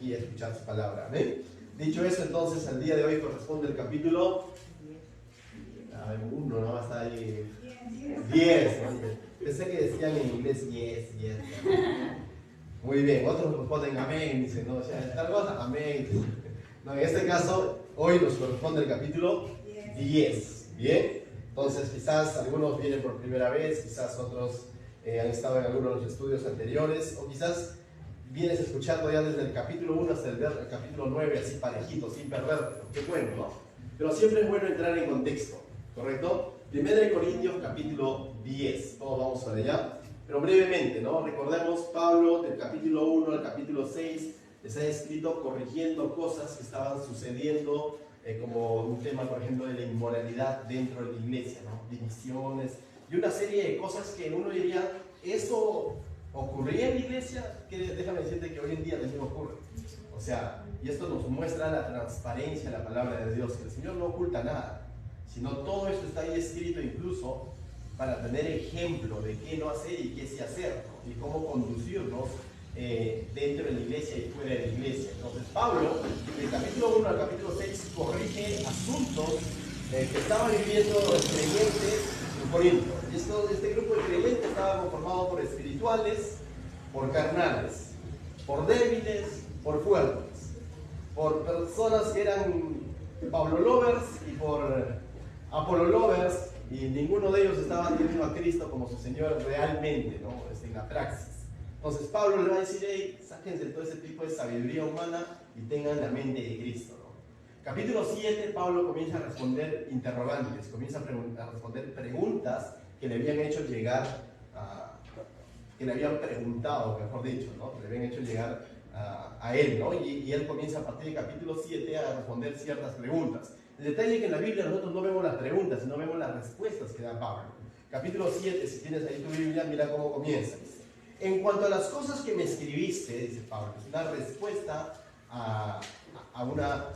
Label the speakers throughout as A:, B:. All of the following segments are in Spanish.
A: aquí a escuchar su palabra. ¿Amén? Dicho eso, entonces, al día de hoy corresponde el capítulo 1, ¿no? Está ahí 10. ¿No? Pensé que decían en inglés 10. Muy bien, otros responden amén, dicen, ¿no? O sea, tal cosa, amén. No, en este caso, hoy nos corresponde el capítulo 10. ¿Bien? Entonces, quizás algunos vienen por primera vez, quizás otros han estado en algunos de los estudios anteriores, o quizás vienes escuchando ya desde el capítulo 1 hasta el capítulo 9, así parejito, sin perder. Qué bueno, ¿no? Pero siempre es bueno entrar en contexto, ¿correcto? 1 Corintios capítulo 10, todos vamos para allá. Pero brevemente, ¿no? Recordemos, Pablo del capítulo 1 al capítulo 6 les ha escrito corrigiendo cosas que estaban sucediendo, como un tema, por ejemplo, de la inmoralidad dentro de la iglesia, ¿no? Divisiones y una serie de cosas que uno diría, ¿eso ocurría en la iglesia? Que déjame decirte que hoy en día también ocurre. O sea, y esto nos muestra la transparencia de la palabra de Dios, que el Señor no oculta nada, sino todo esto está ahí escrito incluso para tener ejemplo de qué no hacer y qué sí hacer, ¿no? Y cómo conducirnos dentro de la iglesia y fuera de la iglesia. Entonces Pablo, del capítulo 1 al capítulo 6, corrige asuntos que estaban viviendo los creyentes en Corinto. Y este grupo de creyentes estaba conformado por espirituales, por carnales, por débiles, por fuertes, por personas que eran Pablo lovers y por Apolo lovers, y ninguno de ellos estaba teniendo a Cristo como su Señor realmente, ¿no? En la praxis. Entonces Pablo le va a decir, hey, sáquense todo ese tipo de sabiduría humana y tengan la mente de Cristo, ¿no? Capítulo 7, Pablo comienza a responder interrogantes, comienza a responder preguntas que le habían hecho llegar, que le habían preguntado, mejor dicho, ¿no? Que le habían hecho llegar a él, ¿no? Y él comienza a partir del capítulo 7 a responder ciertas preguntas. El detalle es que en la Biblia nosotros no vemos las preguntas, sino vemos las respuestas que da Pablo. Capítulo 7, si tienes ahí tu Biblia, mira cómo comienza. En cuanto a las cosas que me escribiste, dice Pablo, es una respuesta a una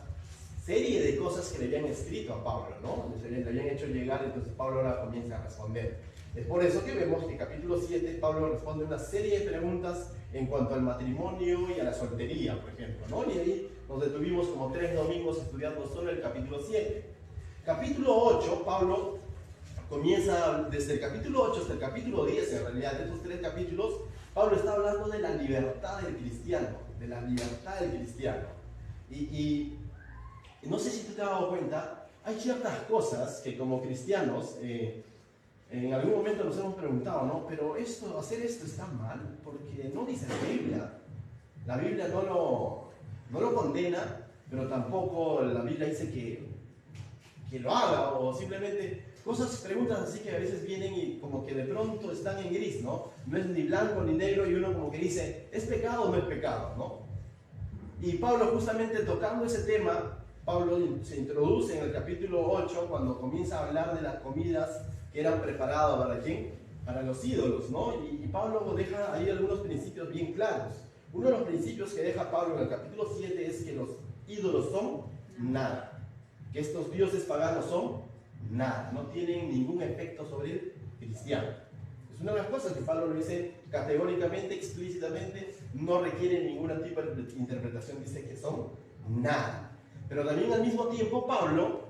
A: serie de cosas que le habían escrito a Pablo, ¿no? Le habían hecho llegar, entonces Pablo ahora comienza a responder. Es por eso que vemos que en capítulo 7 Pablo responde una serie de preguntas en cuanto al matrimonio y a la soltería, por ejemplo, ¿no? Y ahí nos detuvimos como 3 domingos estudiando solo el capítulo 7. Capítulo 8, Pablo comienza desde el capítulo 8 hasta el capítulo 10, en realidad, de estos 3 capítulos, Pablo está hablando de la libertad del cristiano, de la libertad del cristiano. Y no sé si tú te has dado cuenta, hay ciertas cosas que como cristianos, en algún momento nos hemos preguntado, ¿no? Pero hacer esto está mal, porque no dice la Biblia. La Biblia no lo condena, pero tampoco la Biblia dice que lo haga, o simplemente preguntas así que a veces vienen y como que de pronto están en gris, ¿no? No es ni blanco ni negro y uno como que dice, ¿es pecado o no es pecado, no? Y Pablo justamente tocando ese tema, Pablo se introduce en el capítulo 8 cuando comienza a hablar de las comidas que eran preparadas ¿para quién? Para los ídolos, ¿no? Y Pablo deja ahí algunos principios bien claros. Uno de los principios que deja Pablo en el capítulo 7 es que los ídolos son nada, que estos dioses paganos son nada, no tienen ningún efecto sobre el cristiano. Es una de las cosas que Pablo lo dice categóricamente, explícitamente, no requiere ningún tipo de interpretación, dice que son nada. Pero también al mismo tiempo Pablo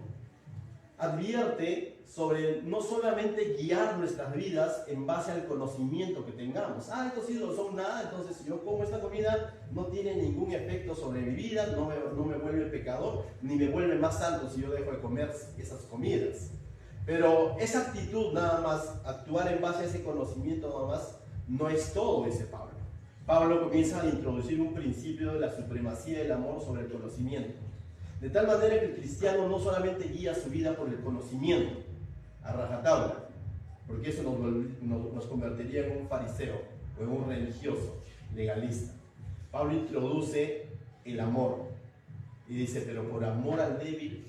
A: advierte sobre no solamente guiar nuestras vidas en base al conocimiento que tengamos. Estos ídolos son nada, entonces si yo como esta comida no tiene ningún efecto sobre mi vida, no me vuelve pecador, ni me vuelve más santo si yo dejo de comer esas comidas. Pero esa actitud nada más, actuar en base a ese conocimiento nada más, no es todo, dice Pablo. Pablo comienza a introducir un principio de la supremacía del amor sobre el conocimiento. De tal manera que el cristiano no solamente guía su vida por el conocimiento, a rajatabla, porque eso nos convertiría en un fariseo o en un religioso legalista. Pablo introduce el amor y dice, pero por amor al débil,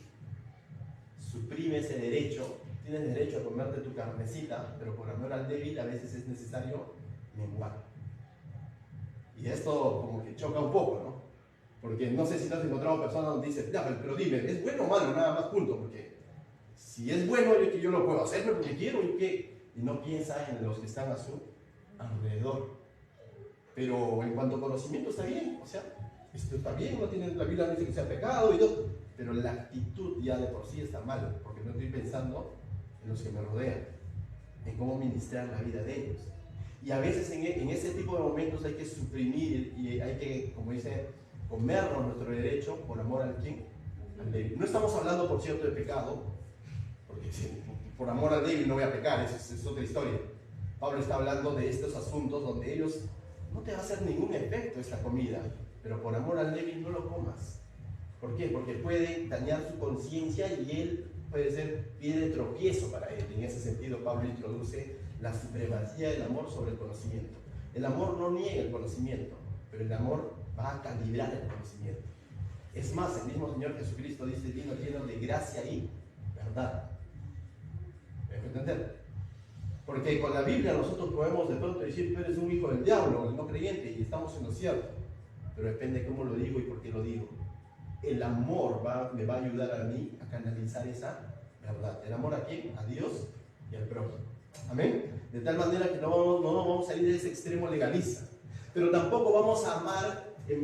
A: suprime ese derecho. Tienes derecho a comerte tu carnecita, pero por amor al débil a veces es necesario menguar. Y esto como que choca un poco, ¿no? Porque no sé si te has encontrado personas donde dicen, ya, pero dime, ¿es bueno o malo? Nada más, punto. Porque si es bueno, yo lo puedo hacer porque quiero y no piensa en los que están a su alrededor. Pero en cuanto a conocimiento está bien, o sea, Esto está bien, no tiene, la Biblia no dice que sea pecado y todo, pero la actitud ya de por sí está mal, porque no estoy pensando en los que me rodean, en cómo ministrar la vida de ellos. Y a veces en ese tipo de momentos hay que suprimir y hay que, como dice, comernos nuestro derecho por amor al quién, al débil. No estamos hablando, por cierto, de pecado, porque si por amor al débil no voy a pecar, es otra historia. Pablo está hablando de estos asuntos donde ellos no te va a hacer ningún efecto esta comida, pero por amor al débil no lo comas. ¿Por qué? Porque puede dañar su conciencia y él puede ser pie de tropiezo para él. En ese sentido, Pablo introduce la supremacía del amor sobre el conocimiento. El amor no niega el conocimiento, pero el amor va a calibrar el conocimiento. Es más, el mismo Señor Jesucristo dice: vino lleno de gracia y verdad. ¿Me dejo entender? Porque con la Biblia nosotros podemos de pronto decir: tú eres un hijo del diablo, el no creyente, y estamos en lo cierto. Pero depende cómo lo digo y por qué lo digo. El amor me va a ayudar a mí a canalizar esa verdad. ¿El amor a quién? A Dios y al prójimo. Amén. De tal manera que no vamos a ir de ese extremo legalista. Pero tampoco vamos a amar en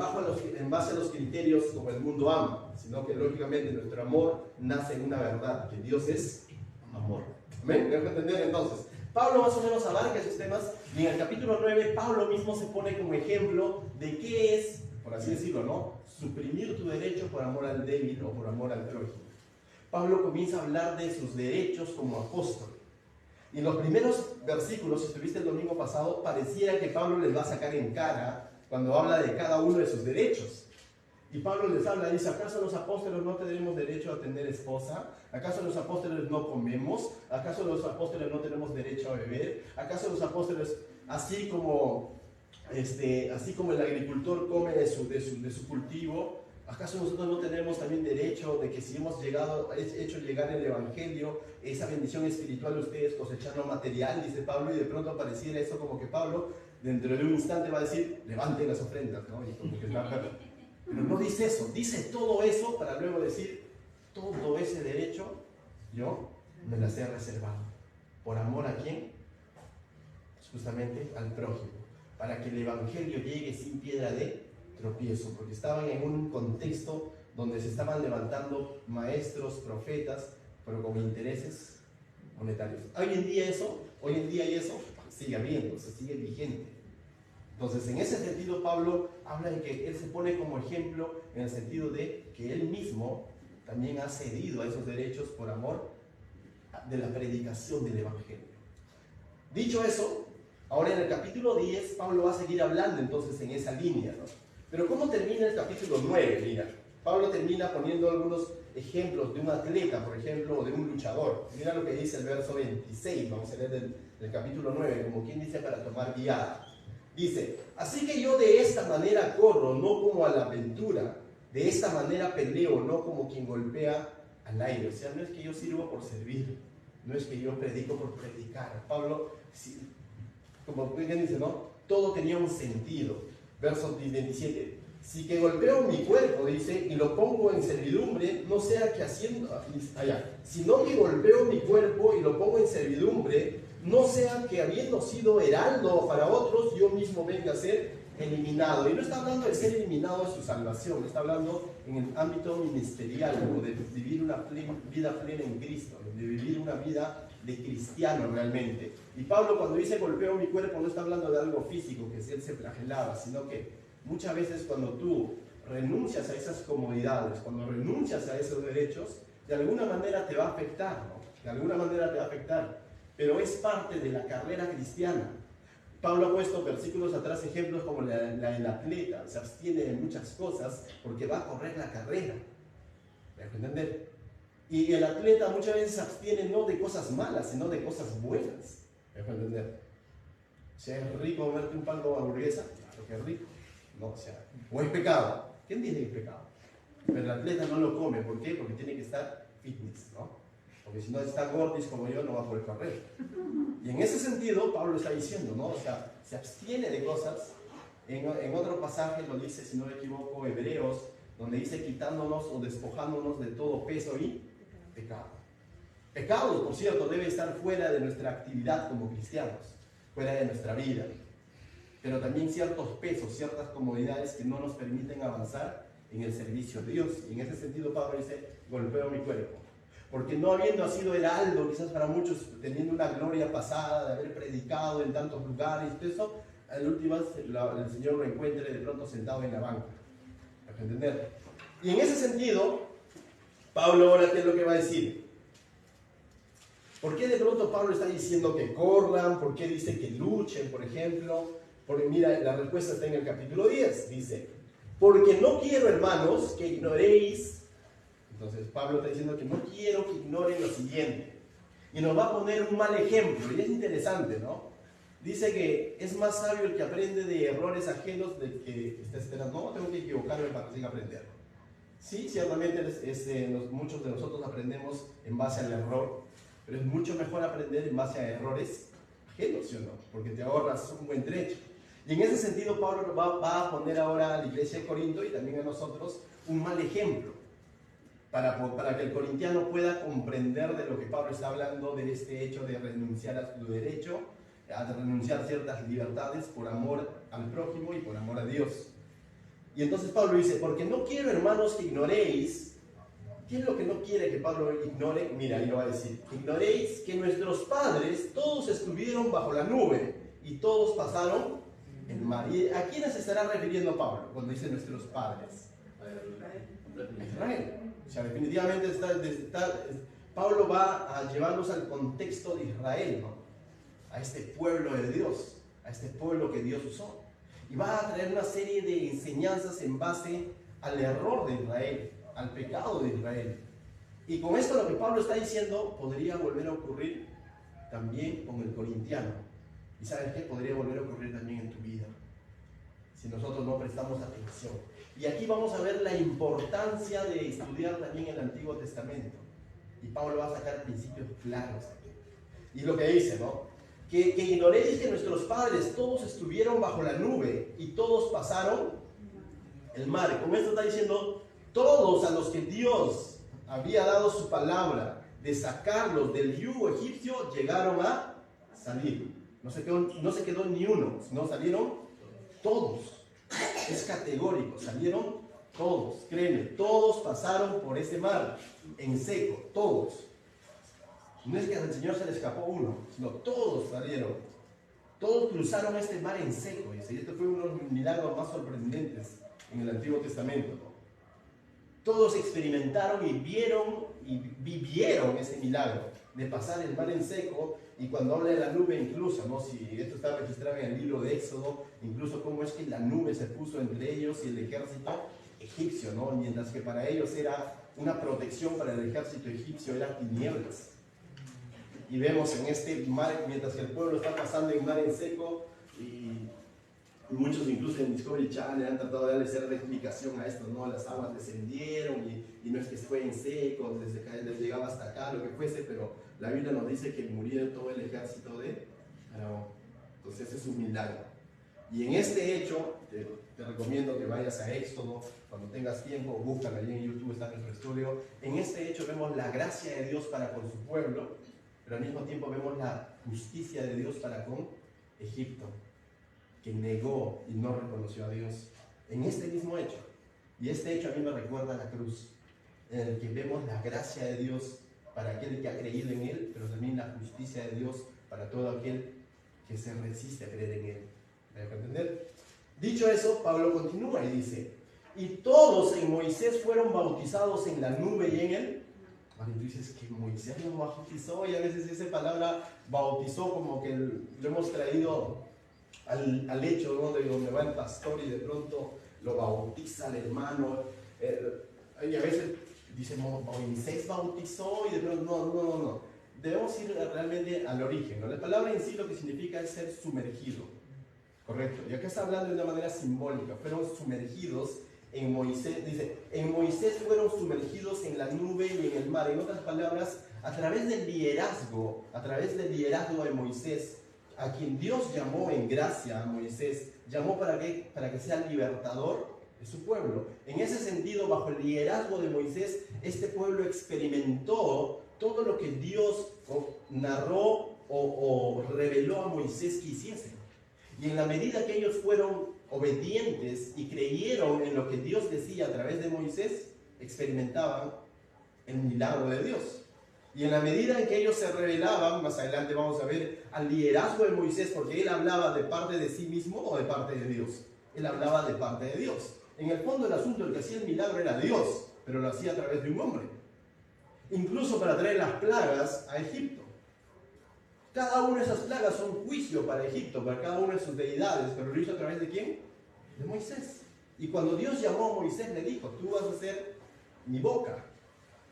A: base a los criterios como el mundo ama, sino que lógicamente nuestro amor nace en una verdad, que Dios es amor. Amén. ¿Me dejo entender entonces? Pablo más o menos abarca esos temas y en el capítulo 9 Pablo mismo se pone como ejemplo de qué es, por así decirlo, ¿no?, suprimir tu derecho por amor al débil o por amor al prójimo. Pablo comienza a hablar de sus derechos como apóstol. Y en los primeros versículos, si estuviste el domingo pasado, pareciera que Pablo les va a sacar en cara cuando habla de cada uno de sus derechos. Y Pablo les habla, dice: ¿acaso los apóstoles no tenemos derecho a tener esposa? ¿Acaso los apóstoles no comemos? ¿Acaso los apóstoles no tenemos derecho a beber? ¿Acaso los apóstoles, así como el agricultor come de su cultivo, acaso nosotros no tenemos también derecho de que si hemos hecho llegar el evangelio, esa bendición espiritual de ustedes, cosechar lo material? Dice Pablo, y de pronto pareciera eso como que Pablo dentro de un instante va a decir: levanten las ofrendas, ¿no? Y como que pero no dice eso, dice todo eso para luego decir: todo ese derecho yo me las he reservado. ¿Por amor a quién? Justamente al prójimo, para que el evangelio llegue sin piedra de tropiezo, porque estaban en un contexto donde se estaban levantando maestros, profetas, pero con intereses monetarios. Hoy en día y eso sigue habiendo, se sigue vigente. Entonces, en ese sentido, Pablo habla de que él se pone como ejemplo en el sentido de que él mismo también ha cedido a esos derechos por amor de la predicación del evangelio. Dicho eso, ahora en el capítulo 10, Pablo va a seguir hablando entonces en esa línea, ¿no? Pero ¿cómo termina el capítulo 9? Mira, Pablo termina poniendo algunos ejemplos de un atleta, por ejemplo, o de un luchador. Mira lo que dice el verso 26, vamos a leer del capítulo 9, como quien dice, para tomar guiada. Dice: así que yo de esta manera corro, no como a la aventura, de esta manera peleo, no como quien golpea al aire. O sea, no es que yo sirvo por servir, no es que yo predico por predicar. Pablo, como bien dice, ¿no?, todo tenía un sentido. Verso 27: si que golpeo mi cuerpo, dice, y lo pongo en servidumbre, no sea que sino que golpeo mi cuerpo y lo pongo en servidumbre, no sea que habiendo sido heraldo para otros, yo mismo venga a ser eliminado. Y no está hablando de ser eliminado de su salvación, está hablando en el ámbito ministerial, como de vivir una vida plena en Cristo, de vivir una vida de cristiano realmente. Y Pablo, cuando dice golpeo mi cuerpo, no está hablando de algo físico, que si él se flagelaba, sino que muchas veces cuando tú renuncias a esas comodidades, cuando renuncias a esos derechos, de alguna manera te va a afectar, ¿no? De alguna manera te va a afectar, pero es parte de la carrera cristiana. Pablo ha puesto versículos atrás ejemplos como el atleta, se abstiene de muchas cosas porque va a correr la carrera. ¿Me dejo entender? Y el atleta muchas veces se abstiene no de cosas malas, sino de cosas buenas. ¿Me dejo entender? O sea, ¿es rico comerte un pan con hamburguesa? Claro que es rico. No, o sea, o es pecado. ¿Quién dice que es pecado? Pero el atleta no lo come. ¿Por qué? Porque tiene que estar fitness, ¿no? Porque si no está gordis como yo, no va a poder correr. Y en ese sentido, Pablo está diciendo, ¿no? O sea, se abstiene de cosas. En otro pasaje lo dice, si no me equivoco, Hebreos, donde dice quitándonos o despojándonos de todo peso y pecado. Pecado, por cierto, debe estar fuera de nuestra actividad como cristianos, fuera de nuestra vida. pero también ciertos pesos, ciertas comodidades que no nos permiten avanzar en el servicio de Dios. Y en ese sentido Pablo dice, golpeo mi cuerpo. Porque no habiendo sido heraldo, quizás para muchos, teniendo una gloria pasada de haber predicado en tantos lugares, eso, al último el Señor lo encuentre de pronto sentado en la banca. Para entender. Y en ese sentido, Pablo ahora, ¿qué es lo que va a decir? ¿Por qué de pronto Pablo está diciendo que corran? ¿Por qué dice que luchen, por ejemplo? Porque mira, la respuesta está en el capítulo 10. Dice, porque no quiero, hermanos, que ignoréis. Entonces Pablo está diciendo que no quiero que ignoren lo siguiente. Y nos va a poner un mal ejemplo. Y es interesante, ¿no? Dice que es más sabio el que aprende de errores ajenos del que está esperando. No, tengo que equivocarme para que siga aprendiendo. Sí, ciertamente muchos de nosotros aprendemos en base al error, pero es mucho mejor aprender en base a errores ajenos, ¿sí o no? Porque te ahorras un buen trecho. Y en ese sentido Pablo va a poner ahora a la iglesia de Corinto y también a nosotros un mal ejemplo para que el corintiano pueda comprender de lo que Pablo está hablando, de este hecho de renunciar a su derecho, de renunciar a ciertas libertades por amor al prójimo y por amor a Dios. Y entonces Pablo dice, porque no quiero, hermanos, que ignoréis. ¿Qué es lo que no quiere que Pablo ignore? Mira, ahí lo va a decir. Ignoréis que nuestros padres todos estuvieron bajo la nube y todos pasaron el mar. ¿Y a quiénes se estará refiriendo Pablo cuando dice nuestros padres? A Israel. O sea, definitivamente Pablo va a llevarnos al contexto de Israel, ¿no? A este pueblo de Dios, a este pueblo que Dios usó. Y va a traer una serie de enseñanzas en base al error de Israel, al pecado de Israel. Y con esto lo que Pablo está diciendo podría volver a ocurrir también con el corintiano. ¿Y sabes qué? Podría volver a ocurrir también en tu vida, si nosotros no prestamos atención. Y aquí vamos a ver la importancia de estudiar también el Antiguo Testamento. Y Pablo va a sacar principios claros aquí. Y lo que dice, ¿no? Que ignoréis que nuestros padres todos estuvieron bajo la nube y todos pasaron el mar. Con esto está diciendo, todos a los que Dios había dado su palabra de sacarlos del yugo egipcio llegaron a salir. No se quedó ni uno, sino salieron todos. Es categórico, salieron todos, créeme, todos pasaron por ese mar en seco, todos. No es que al Señor se le escapó uno, sino todos salieron. Todos cruzaron este mar en seco. Y este fue uno de los milagros más sorprendentes en el Antiguo Testamento, ¿no? Todos experimentaron y vivieron ese milagro de pasar el mar en seco. Y cuando habla de la nube, incluso, ¿no? Si esto está registrado en el libro de Éxodo, incluso cómo es que la nube se puso entre ellos y el ejército egipcio, ¿no? Mientras que para ellos era una protección, para el ejército egipcio eran tinieblas. Y vemos en este mar, mientras que el pueblo está pasando en mar en seco, y muchos incluso en Discovery Channel han tratado de darle cierta explicación a esto, ¿no? Las aguas descendieron y no es que fue en seco, les llegaba hasta acá, lo que fuese, pero la Biblia nos dice que murió todo el ejército de Faraón. Entonces es un milagro. Y en este hecho, te recomiendo que vayas a Éxodo, cuando tengas tiempo, búscalo allí en YouTube, está nuestro estudio. En este hecho vemos la gracia de Dios para con su pueblo, pero al mismo tiempo vemos la justicia de Dios para con Egipto, que negó y no reconoció a Dios. En este mismo hecho, y este hecho a mí me recuerda a la cruz, en el que vemos la gracia de Dios para aquel que ha creído en Él, pero también la justicia de Dios para todo aquel que se resiste a creer en Él. ¿Me dejo entender? Dicho eso, Pablo continúa y dice, y todos en Moisés fueron bautizados en la nube y en él. Vale, tú dices que Moisés lo bautizó, y a veces esa palabra bautizó como que lo hemos traído al hecho, ¿no? De donde va el pastor y de pronto lo bautiza al hermano. Y a veces dice, Moisés bautizó y de pronto, no. Debemos ir realmente al origen, ¿no? La palabra en sí lo que significa es ser sumergido, correcto. Y acá está hablando de una manera simbólica, fueron sumergidos en Moisés, dice, en Moisés fueron sumergidos en la nube y en el mar. En otras palabras, a través del liderazgo de Moisés, a quien Dios llamó en gracia a Moisés, llamó para que sea libertador de su pueblo. En ese sentido, bajo el liderazgo de Moisés, este pueblo experimentó todo lo que Dios narró o reveló a Moisés que hiciese. Y en la medida que ellos fueron obedientes y creyeron en lo que Dios decía a través de Moisés, experimentaban el milagro de Dios. Y en la medida en que ellos se rebelaban, más adelante vamos a ver al liderazgo de Moisés, porque él hablaba de parte de sí mismo o de parte de Dios. Él hablaba de parte de Dios. En el fondo del asunto, el que hacía el milagro era Dios, pero lo hacía a través de un hombre. Incluso para traer las plagas a Egipto. Cada una de esas plagas son juicio para Egipto, para cada una de sus deidades, pero lo hizo a través de ¿quién? De Moisés. Y cuando Dios llamó a Moisés, le dijo, tú vas a ser mi boca.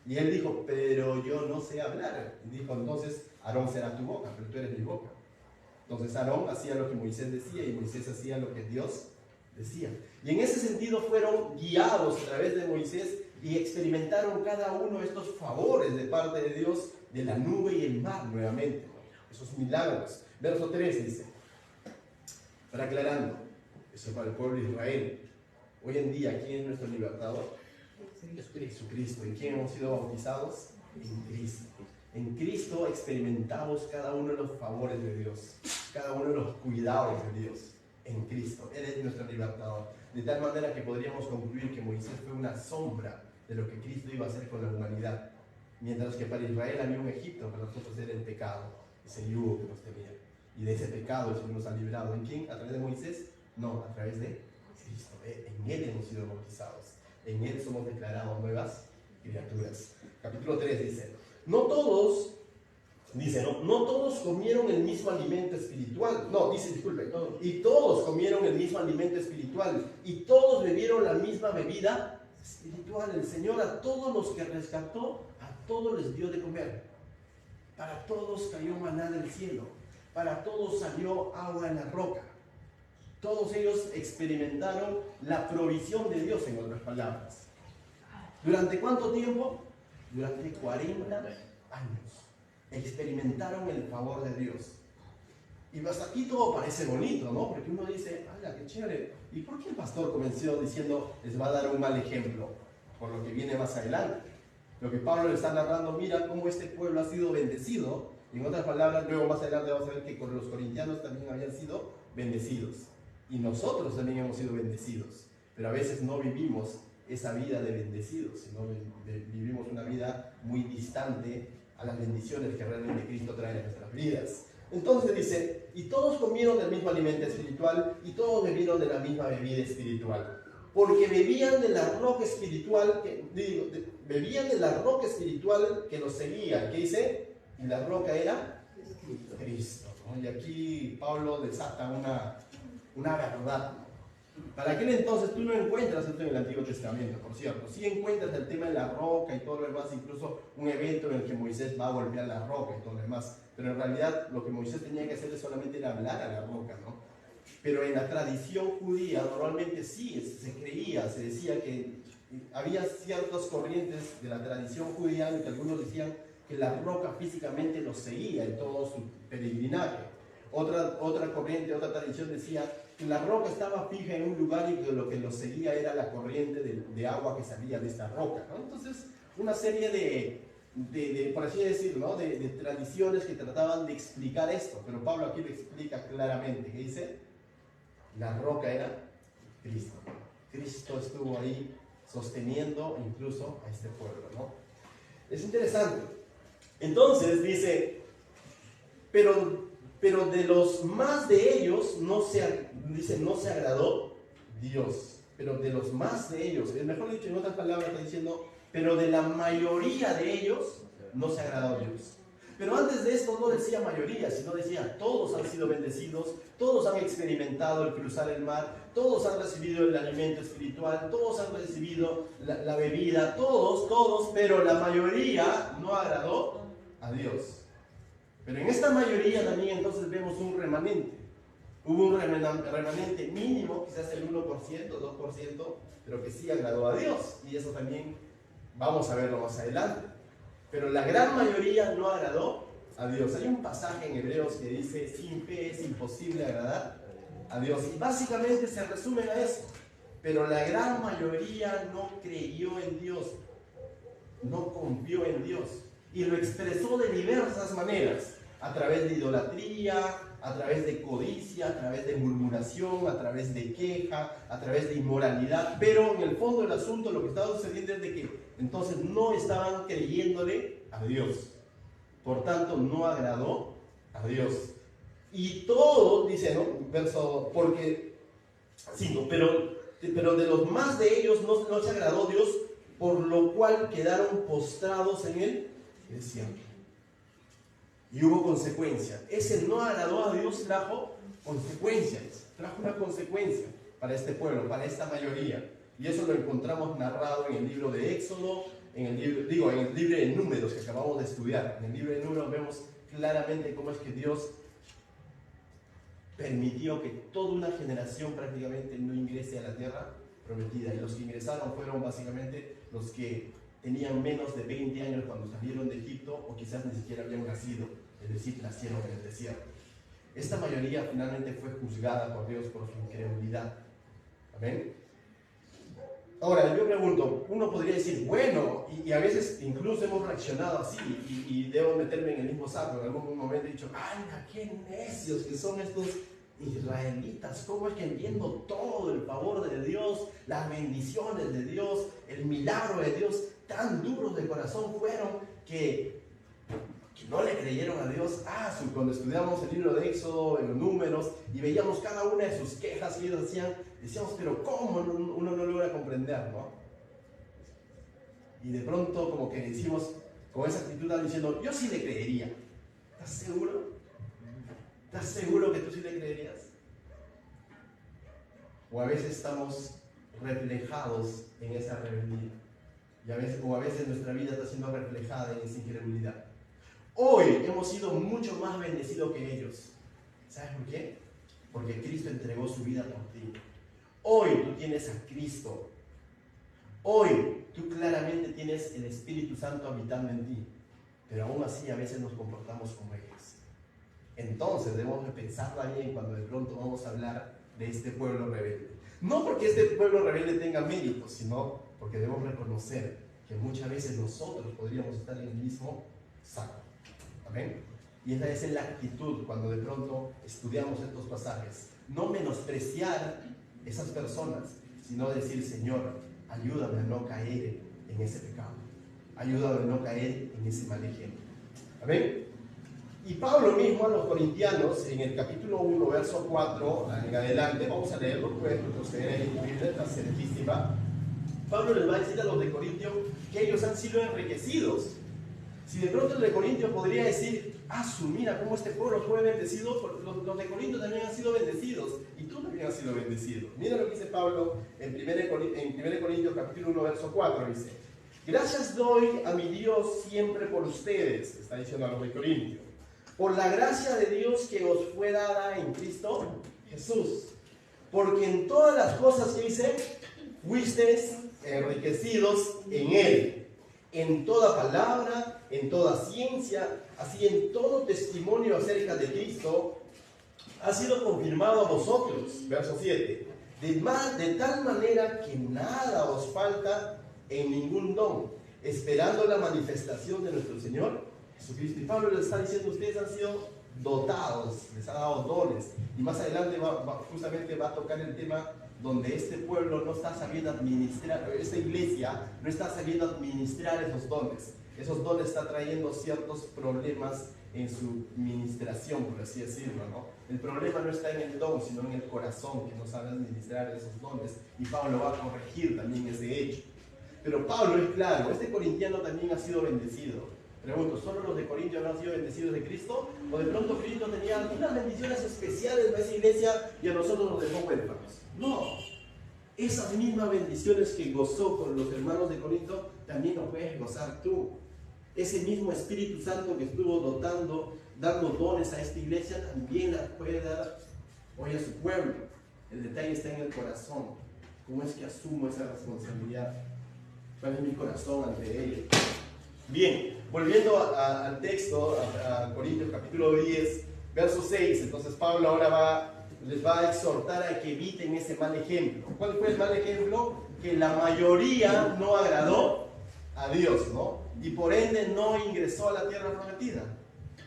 A: Y él dijo, pero yo no sé hablar. Y dijo, entonces Aarón será tu boca, pero tú eres mi boca. Entonces Aarón hacía lo que Moisés decía y Moisés hacía lo que Dios decía. Y en ese sentido fueron guiados a través de Moisés y experimentaron cada uno de estos favores de parte de Dios, de la nube y el mar nuevamente, esos milagros. Verso 3 dice, para aclarando, eso para el pueblo de Israel. Hoy en día, ¿quién es nuestro libertador? Jesucristo. ¿En quién hemos sido bautizados? En Cristo. En Cristo experimentamos cada uno de los favores de Dios, cada uno de los cuidados de Dios. En Cristo, Él es nuestro libertador. De tal manera que podríamos concluir que Moisés fue una sombra de lo que Cristo iba a hacer con la humanidad. Mientras que para Israel había un Egipto, para nosotros era el pecado, ese yugo que nos tenía. Y de ese pecado el Señor nos ha librado. ¿En quién? ¿A través de Moisés? No, a través de Cristo. En Él hemos sido bautizados. En Él somos declarados nuevas criaturas. Capítulo 3 dice, no todos comieron el mismo alimento espiritual. Y todos comieron el mismo alimento espiritual. Y todos bebieron la misma bebida espiritual. El Señor a todos los que rescató, a todos les dio de comer. Para todos cayó maná del cielo. Para todos salió agua en la roca. Todos ellos experimentaron la provisión de Dios, en otras palabras. ¿Durante cuánto tiempo? Durante 40 años. Experimentaron el favor de Dios. Y hasta aquí todo parece bonito, ¿no? Porque uno dice, ¡hala, qué chévere! ¿Y por qué el pastor comenzó diciendo, les va a dar un mal ejemplo? Por lo que viene más adelante. Lo que Pablo le está narrando, mira cómo este pueblo ha sido bendecido. Y en otras palabras, luego más adelante vamos a ver que con los corintianos también habían sido bendecidos. Y nosotros también hemos sido bendecidos. Pero a veces no vivimos esa vida de bendecidos, sino vivimos una vida muy distante a las bendiciones que realmente Cristo trae a nuestras vidas. Entonces dice, y todos comieron del mismo alimento espiritual y todos bebieron de la misma bebida espiritual, porque bebían de la roca espiritual que los seguía. ¿Qué dice? Y la roca era Cristo, ¿no? Y aquí Pablo desata una verdad. Para aquel entonces tú no encuentras esto en el Antiguo Testamento, por cierto. Sí encuentras el tema de la roca y todo lo demás, incluso un evento en el que Moisés va a golpear la roca y todo lo demás. Pero en realidad lo que Moisés tenía que hacer es solamente ir a hablar a la roca, ¿no? Pero en la tradición judía normalmente sí se creía, se decía que había ciertas corrientes de la tradición judía en que algunos decían que la roca físicamente los seguía en todo su peregrinaje. Otra corriente, otra tradición decía que la roca estaba fija en un lugar y que lo que los seguía era la corriente de agua que salía de esta roca, ¿no? Entonces, una serie de por así decirlo, ¿no? de tradiciones que trataban de explicar esto, pero Pablo aquí lo explica claramente, que dice, la roca era Cristo. Cristo estuvo ahí sosteniendo incluso a este pueblo, ¿no? Es interesante. Entonces dice, pero de los más de ellos no se agradó Dios. Pero de los más de ellos, mejor dicho, en otras palabras está diciendo, pero de la mayoría de ellos no se agradó Dios. Pero antes de esto no decía mayoría, sino decía, todos han sido bendecidos, todos han experimentado el cruzar el mar, todos han recibido el alimento espiritual, todos han recibido la bebida, todos, pero la mayoría no agradó a Dios. Pero en esta mayoría también entonces vemos un remanente. Hubo un remanente mínimo, quizás el 1%, 2%, pero que sí agradó a Dios. Y eso también vamos a verlo más adelante. Pero la gran mayoría no agradó a Dios. Hay un pasaje en Hebreos que dice, sin fe es imposible agradar a Dios. Y básicamente se resume a eso. Pero la gran mayoría no creyó en Dios, no confió en Dios. Y lo expresó de diversas maneras, a través de idolatría, a través de codicia, a través de murmuración, a través de queja, a través de inmoralidad. Pero en el fondo del asunto lo que estaba sucediendo es de que entonces no estaban creyéndole a Dios. Por tanto, no agradó a Dios. Y todo, dice, ¿no? Verso, porque 5, pero de los más de ellos no se agradó Dios, por lo cual quedaron postrados en el desierto. Y hubo consecuencia. Ese no agradó a Dios trajo consecuencias. Trajo una consecuencia para este pueblo, para esta mayoría. Y eso lo encontramos narrado en el libro de Éxodo, en el libro de Números que acabamos de estudiar. En el libro de Números vemos claramente cómo es que Dios permitió que toda una generación prácticamente no ingrese a la tierra prometida. Y los que ingresaron fueron básicamente los que tenían menos de 20 años cuando salieron de Egipto, o quizás ni siquiera habían nacido, es decir, nacieron en el desierto. Esta mayoría finalmente fue juzgada por Dios por su incredulidad. ¿Amén? Ahora, yo pregunto, uno podría decir, bueno, y a veces incluso hemos reaccionado así, y debo meterme en el mismo saco. En algún momento he dicho, ¡anda, qué necios que son estos israelitas! ¿Cómo es que entiendo todo el favor de Dios, las bendiciones de Dios, el milagro de Dios? Tan duros de corazón fueron que no le creyeron a Dios. Cuando estudiamos el libro de Éxodo, en los Números, y veíamos cada una de sus quejas que ellos hacían, decíamos, pero ¿cómo uno no logra comprender, no? Y de pronto como que decimos, con esa actitud diciendo, yo sí le creería. ¿Estás seguro? ¿Estás seguro que tú sí le creerías? O a veces estamos reflejados en esa rebeldía. Y a veces nuestra vida está siendo reflejada en esa incredulidad. Hoy hemos sido mucho más bendecidos que ellos. ¿Sabes por qué? Porque Cristo entregó su vida por ti. Hoy tú tienes a Cristo. Hoy tú claramente tienes el Espíritu Santo habitando en ti. Pero aún así a veces nos comportamos como ellos. Entonces debemos de pensarla bien cuando de pronto vamos a hablar de este pueblo rebelde. No porque este pueblo rebelde tenga méritos, sino porque debemos reconocer que muchas veces nosotros podríamos estar en el mismo saco. ¿Amén? Y esa es la actitud cuando de pronto estudiamos estos pasajes. No menospreciar esas personas, sino decir, Señor, ayúdame a no caer en ese pecado. Ayúdame a no caer en ese mal ejemplo. ¿Amén? Y Pablo mismo a los corintianos, en el capítulo 1, verso 4, en adelante, vamos a leerlo, pueden proceder a incluirlo, está cerquísima. Pablo les va a decir a los de Corintio que ellos han sido enriquecidos. Si de pronto el de Corintio podría decir, mira cómo este pueblo fue bendecido, los de Corintio también han sido bendecidos, y tú también has sido bendecido. Mira lo que dice Pablo en 1 Corintios capítulo 1, verso 4, dice, gracias doy a mi Dios siempre por ustedes, está diciendo a los de Corintio, por la gracia de Dios que os fue dada en Cristo Jesús, porque en todas las cosas que hice, fuisteis enriquecidos en Él, en toda palabra, en toda ciencia, así en todo testimonio acerca de Cristo, ha sido confirmado a vosotros, verso 7, de tal manera que nada os falta en ningún don, esperando la manifestación de nuestro Señor Jesucristo. Y Pablo les está diciendo, ustedes han sido dotados, les ha dado dones, y más adelante justamente va a tocar el tema donde este pueblo no está sabiendo administrar, esta iglesia no está sabiendo administrar esos dones. Esos dones están trayendo ciertos problemas en su ministración, por así decirlo, ¿no? El problema no está en el don, sino en el corazón, que no sabe administrar esos dones, y Pablo va a corregir también ese hecho. Pero Pablo es claro, este corintiano también ha sido bendecido. Pregunto, ¿solo los de Corintio no han sido bendecidos de Cristo? ¿O de pronto Cristo tenía algunas bendiciones especiales para esa iglesia y a nosotros nos dejó huérfanos? No. Esas mismas bendiciones que gozó con los hermanos de Corinto, también las puedes gozar tú. Ese mismo Espíritu Santo que estuvo dando dones a esta iglesia, también las puede dar hoy a su pueblo. El detalle está en el corazón. ¿Cómo es que asumo esa responsabilidad? ¿Cuál es mi corazón ante ellos? Bien, volviendo al texto, a Corintios capítulo 10, verso 6, entonces Pablo ahora les va a exhortar a que eviten ese mal ejemplo. ¿Cuál fue el mal ejemplo? Que la mayoría no agradó a Dios, ¿no? Y por ende no ingresó a la tierra prometida.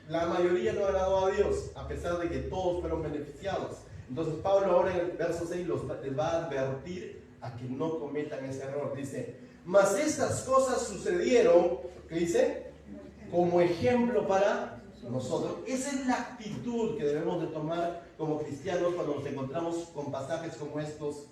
A: la mayoría no agradó a Dios, a pesar de que todos fueron beneficiados. Entonces Pablo ahora en el verso 6 les va a advertir a que no cometan ese error. Dice, mas estas cosas sucedieron, ¿qué dice? Como ejemplo para nosotros. Esa es la actitud que debemos de tomar como cristianos cuando nos encontramos con pasajes como estos.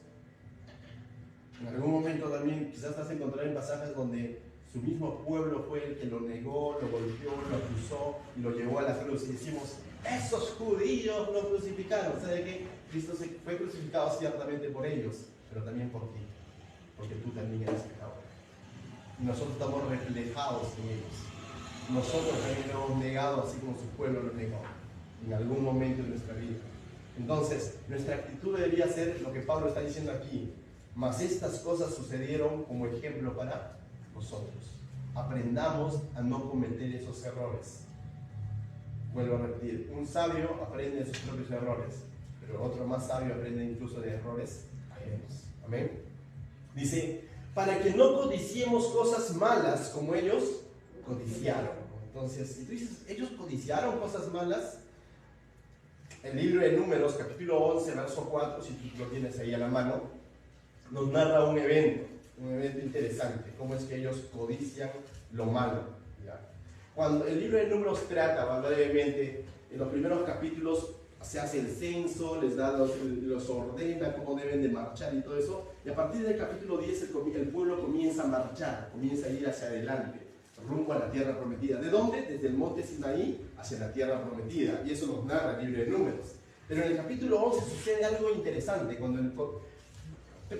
A: En algún momento también quizás te vas a encontrar en pasajes donde su mismo pueblo fue el que lo negó, lo golpeó, lo acusó y lo llevó a la cruz. Y decimos, esos judíos lo crucificaron. ¿Sabe qué? Cristo fue crucificado ciertamente por ellos, pero también por ti, porque tú también eres pecador. Y nosotros estamos reflejados en ellos. Nosotros también lo hemos negado, así como su pueblo lo negó, en algún momento de nuestra vida. Entonces, nuestra actitud debería ser lo que Pablo está diciendo aquí. Mas estas cosas sucedieron como ejemplo para nosotros. Aprendamos a no cometer esos errores. Vuelvo a repetir, un sabio aprende de sus propios errores, pero otro más sabio aprende incluso de errores ajenos. Amén. Dice, para que no codiciemos cosas malas como ellos codiciaron. Entonces, si tú dices, ellos codiciaron cosas malas, el libro de Números, capítulo 11, verso 4, si tú lo tienes ahí a la mano, nos narra un evento interesante, cómo es que ellos codician lo malo. ¿Ya? Cuando el libro de Números trata brevemente, en los primeros capítulos se hace el censo, les da los ordena cómo deben de marchar y todo eso, y a partir del capítulo 10 el pueblo comienza a marchar, comienza a ir hacia adelante, rumbo a la tierra prometida. ¿De dónde? Desde el monte Sinaí hacia la tierra prometida, y eso nos narra el libro de Números. Pero en el capítulo 11 sucede algo interesante,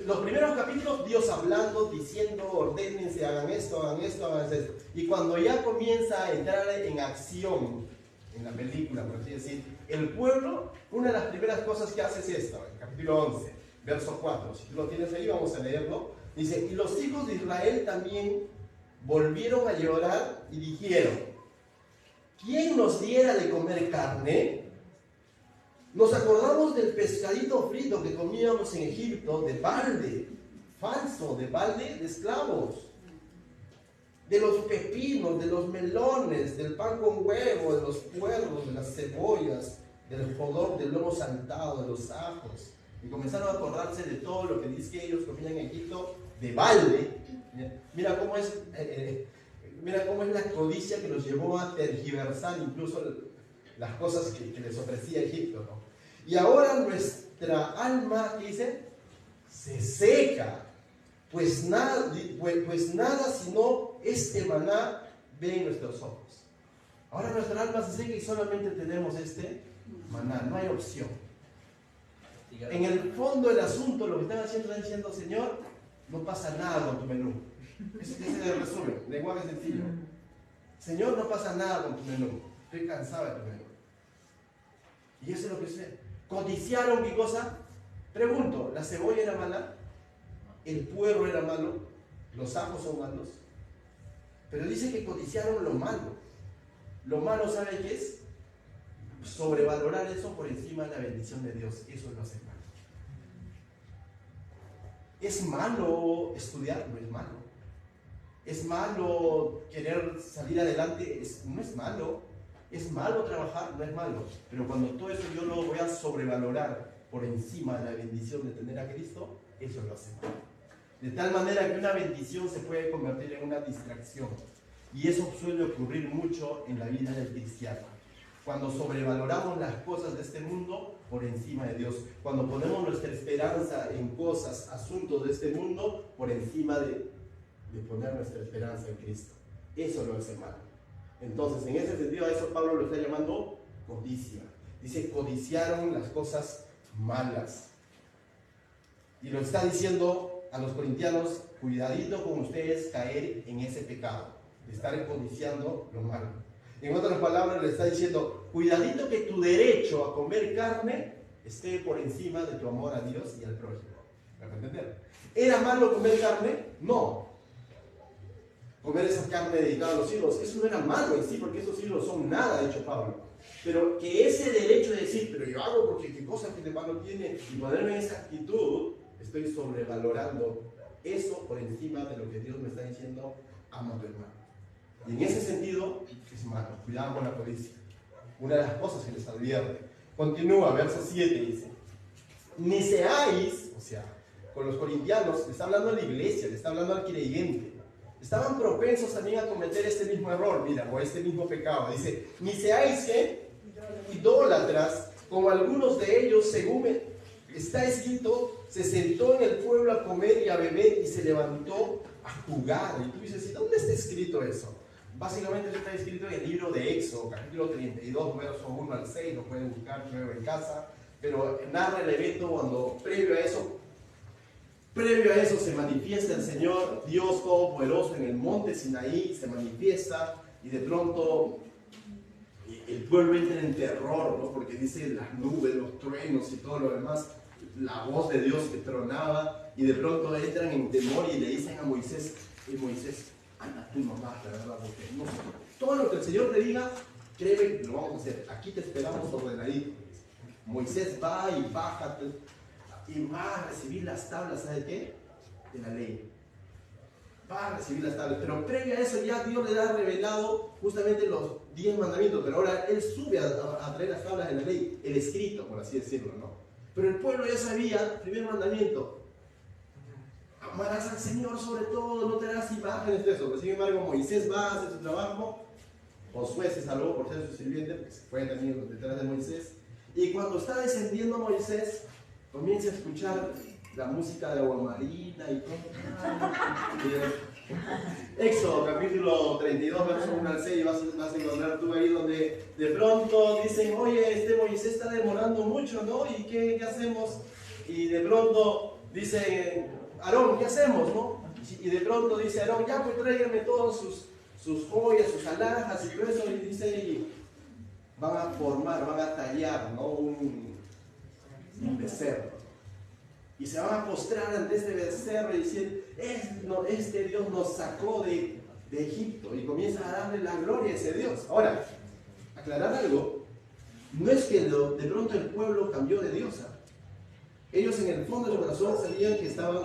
A: los primeros capítulos, Dios hablando, diciendo, ordénense, hagan esto, hagan esto, hagan esto. Y cuando ya comienza a entrar en acción, en la película, por así decir, el pueblo, una de las primeras cosas que hace es esto, en el capítulo 11, verso 4. Si tú lo tienes ahí, vamos a leerlo. Dice, y los hijos de Israel también volvieron a llorar y dijeron, ¿quién nos diera de comer carne? Nos acordamos del pescadito frito que comíamos en Egipto, de balde, falso, de balde de esclavos, de los pepinos, de los melones, del pan con huevo, de los puerros, de las cebollas, del jodor, del lomo saltado, de los ajos. Y comenzaron a acordarse de todo lo que dice que ellos comían en Egipto, de balde. Mira cómo es la codicia que los llevó a tergiversar incluso las cosas que les ofrecía Egipto, ¿no? Y ahora nuestra alma, ¿qué dice? Se seca, pues nada sino este maná ve en nuestros ojos. Ahora nuestra alma se seca y solamente tenemos este maná, no hay opción. En el fondo del asunto, lo que están haciendo es diciendo, Señor, no pasa nada con tu menú. Ese es el resumen, lenguaje sencillo. Señor, no pasa nada con tu menú. Estoy cansado de tu menú. Y eso es lo que sucede. ¿Codiciaron qué cosa? Pregunto, ¿la cebolla era mala? ¿El puerro era malo? ¿Los ajos son malos? Pero dice que codiciaron lo malo. Lo malo, ¿sabe qué es? Sobrevalorar eso por encima de la bendición de Dios. Eso lo hace mal. ¿Es malo estudiar? No es malo. ¿Es malo querer salir adelante? No es malo. ¿Es malo trabajar? No es malo. Pero cuando todo eso yo lo voy a sobrevalorar por encima de la bendición de tener a Cristo, eso lo hace mal. De tal manera que una bendición se puede convertir en una distracción. Y eso suele ocurrir mucho en la vida del cristiano. Cuando sobrevaloramos las cosas de este mundo por encima de Dios. Cuando ponemos nuestra esperanza en cosas, asuntos de este mundo, por encima de poner nuestra esperanza en Cristo. Eso lo hace mal. Entonces, en ese sentido, a eso Pablo lo está llamando codicia. Dice, codiciaron las cosas malas. Y lo está diciendo a los corintianos, cuidadito con ustedes caer en ese pecado, de estar codiciando lo malo. En otras palabras, le está diciendo, cuidadito que tu derecho a comer carne esté por encima de tu amor a Dios y al prójimo. ¿Me puede entender? ¿Era malo comer carne? No. Comer esa carne dedicada a los ídolos, eso no era malo en sí, porque esos ídolos son nada, ha dicho Pablo. Pero que ese derecho de decir, pero yo hago porque qué cosa que de malo tiene, y ponerme en esa actitud, estoy sobrevalorando eso por encima de lo que Dios me está diciendo, ama a tu hermano. Y en ese sentido, es malo, cuidado con la codicia. una de las cosas que les advierte. Continúa, verso 7 dice, ni seáis, o sea, con los corintianos, le está hablando a la iglesia, le está hablando al creyente. Estaban propensos también a cometer este mismo error, mira, o este mismo pecado. Dice, ni seáis ¿qué? Idólatras, como algunos de ellos, según está escrito, se sentó en el pueblo a comer y a beber y se levantó a jugar. Y tú dices, ¿y dónde está escrito eso? Básicamente está escrito en el libro de Éxodo, capítulo 32, versos 1 al 6, lo pueden buscar luego en casa, pero narra el evento cuando previo a eso se manifiesta el Señor, Dios Todopoderoso en el monte Sinaí, se manifiesta y de pronto el pueblo entra en terror, ¿no? Porque dice las nubes, los truenos y todo lo demás, la voz de Dios que tronaba y de pronto entran en temor y le dicen a Moisés, Moisés, anda tú nomás, la verdad, porque no, todo lo que el Señor te diga, créeme que lo vamos a hacer, aquí te esperamos ordenadito. Moisés va y baja y va a recibir las tablas, ¿sabes qué? De la ley. Va a recibir las tablas, pero previo a eso ya Dios le ha revelado justamente los 10 mandamientos, pero ahora Él sube a traer las tablas de la ley, el escrito, por así decirlo, ¿no? Pero el pueblo ya sabía, el primer mandamiento, amarás al Señor sobre todo, no te harás imágenes de eso. Pero sin embargo, Moisés va a hacer su trabajo, Josué se salvó por ser su sirviente, porque se fue también detrás de Moisés. Y cuando está descendiendo Moisés, comienza a escuchar la música de Agua Marina y todo. Éxodo, capítulo 32, verso 1 al 6, vas a encontrar tú ahí donde de pronto dicen, oye, este Moisés está demorando mucho, ¿no? ¿Y qué hacemos? Y de pronto dice, Aarón, ¿qué hacemos, no? Y de pronto dice Aarón, ya pues tráiganme todos sus joyas, sus alhajas y todo eso, y dice, y van a formar, van a tallar, ¿no? Un becerro. Y se van a postrar ante este becerro y decir, este Dios nos sacó de Egipto, y comienza a darle la gloria a ese Dios. Ahora, aclarar algo, no es que de pronto el pueblo cambió de diosa. Ellos en el fondo de su corazón sabían que estaban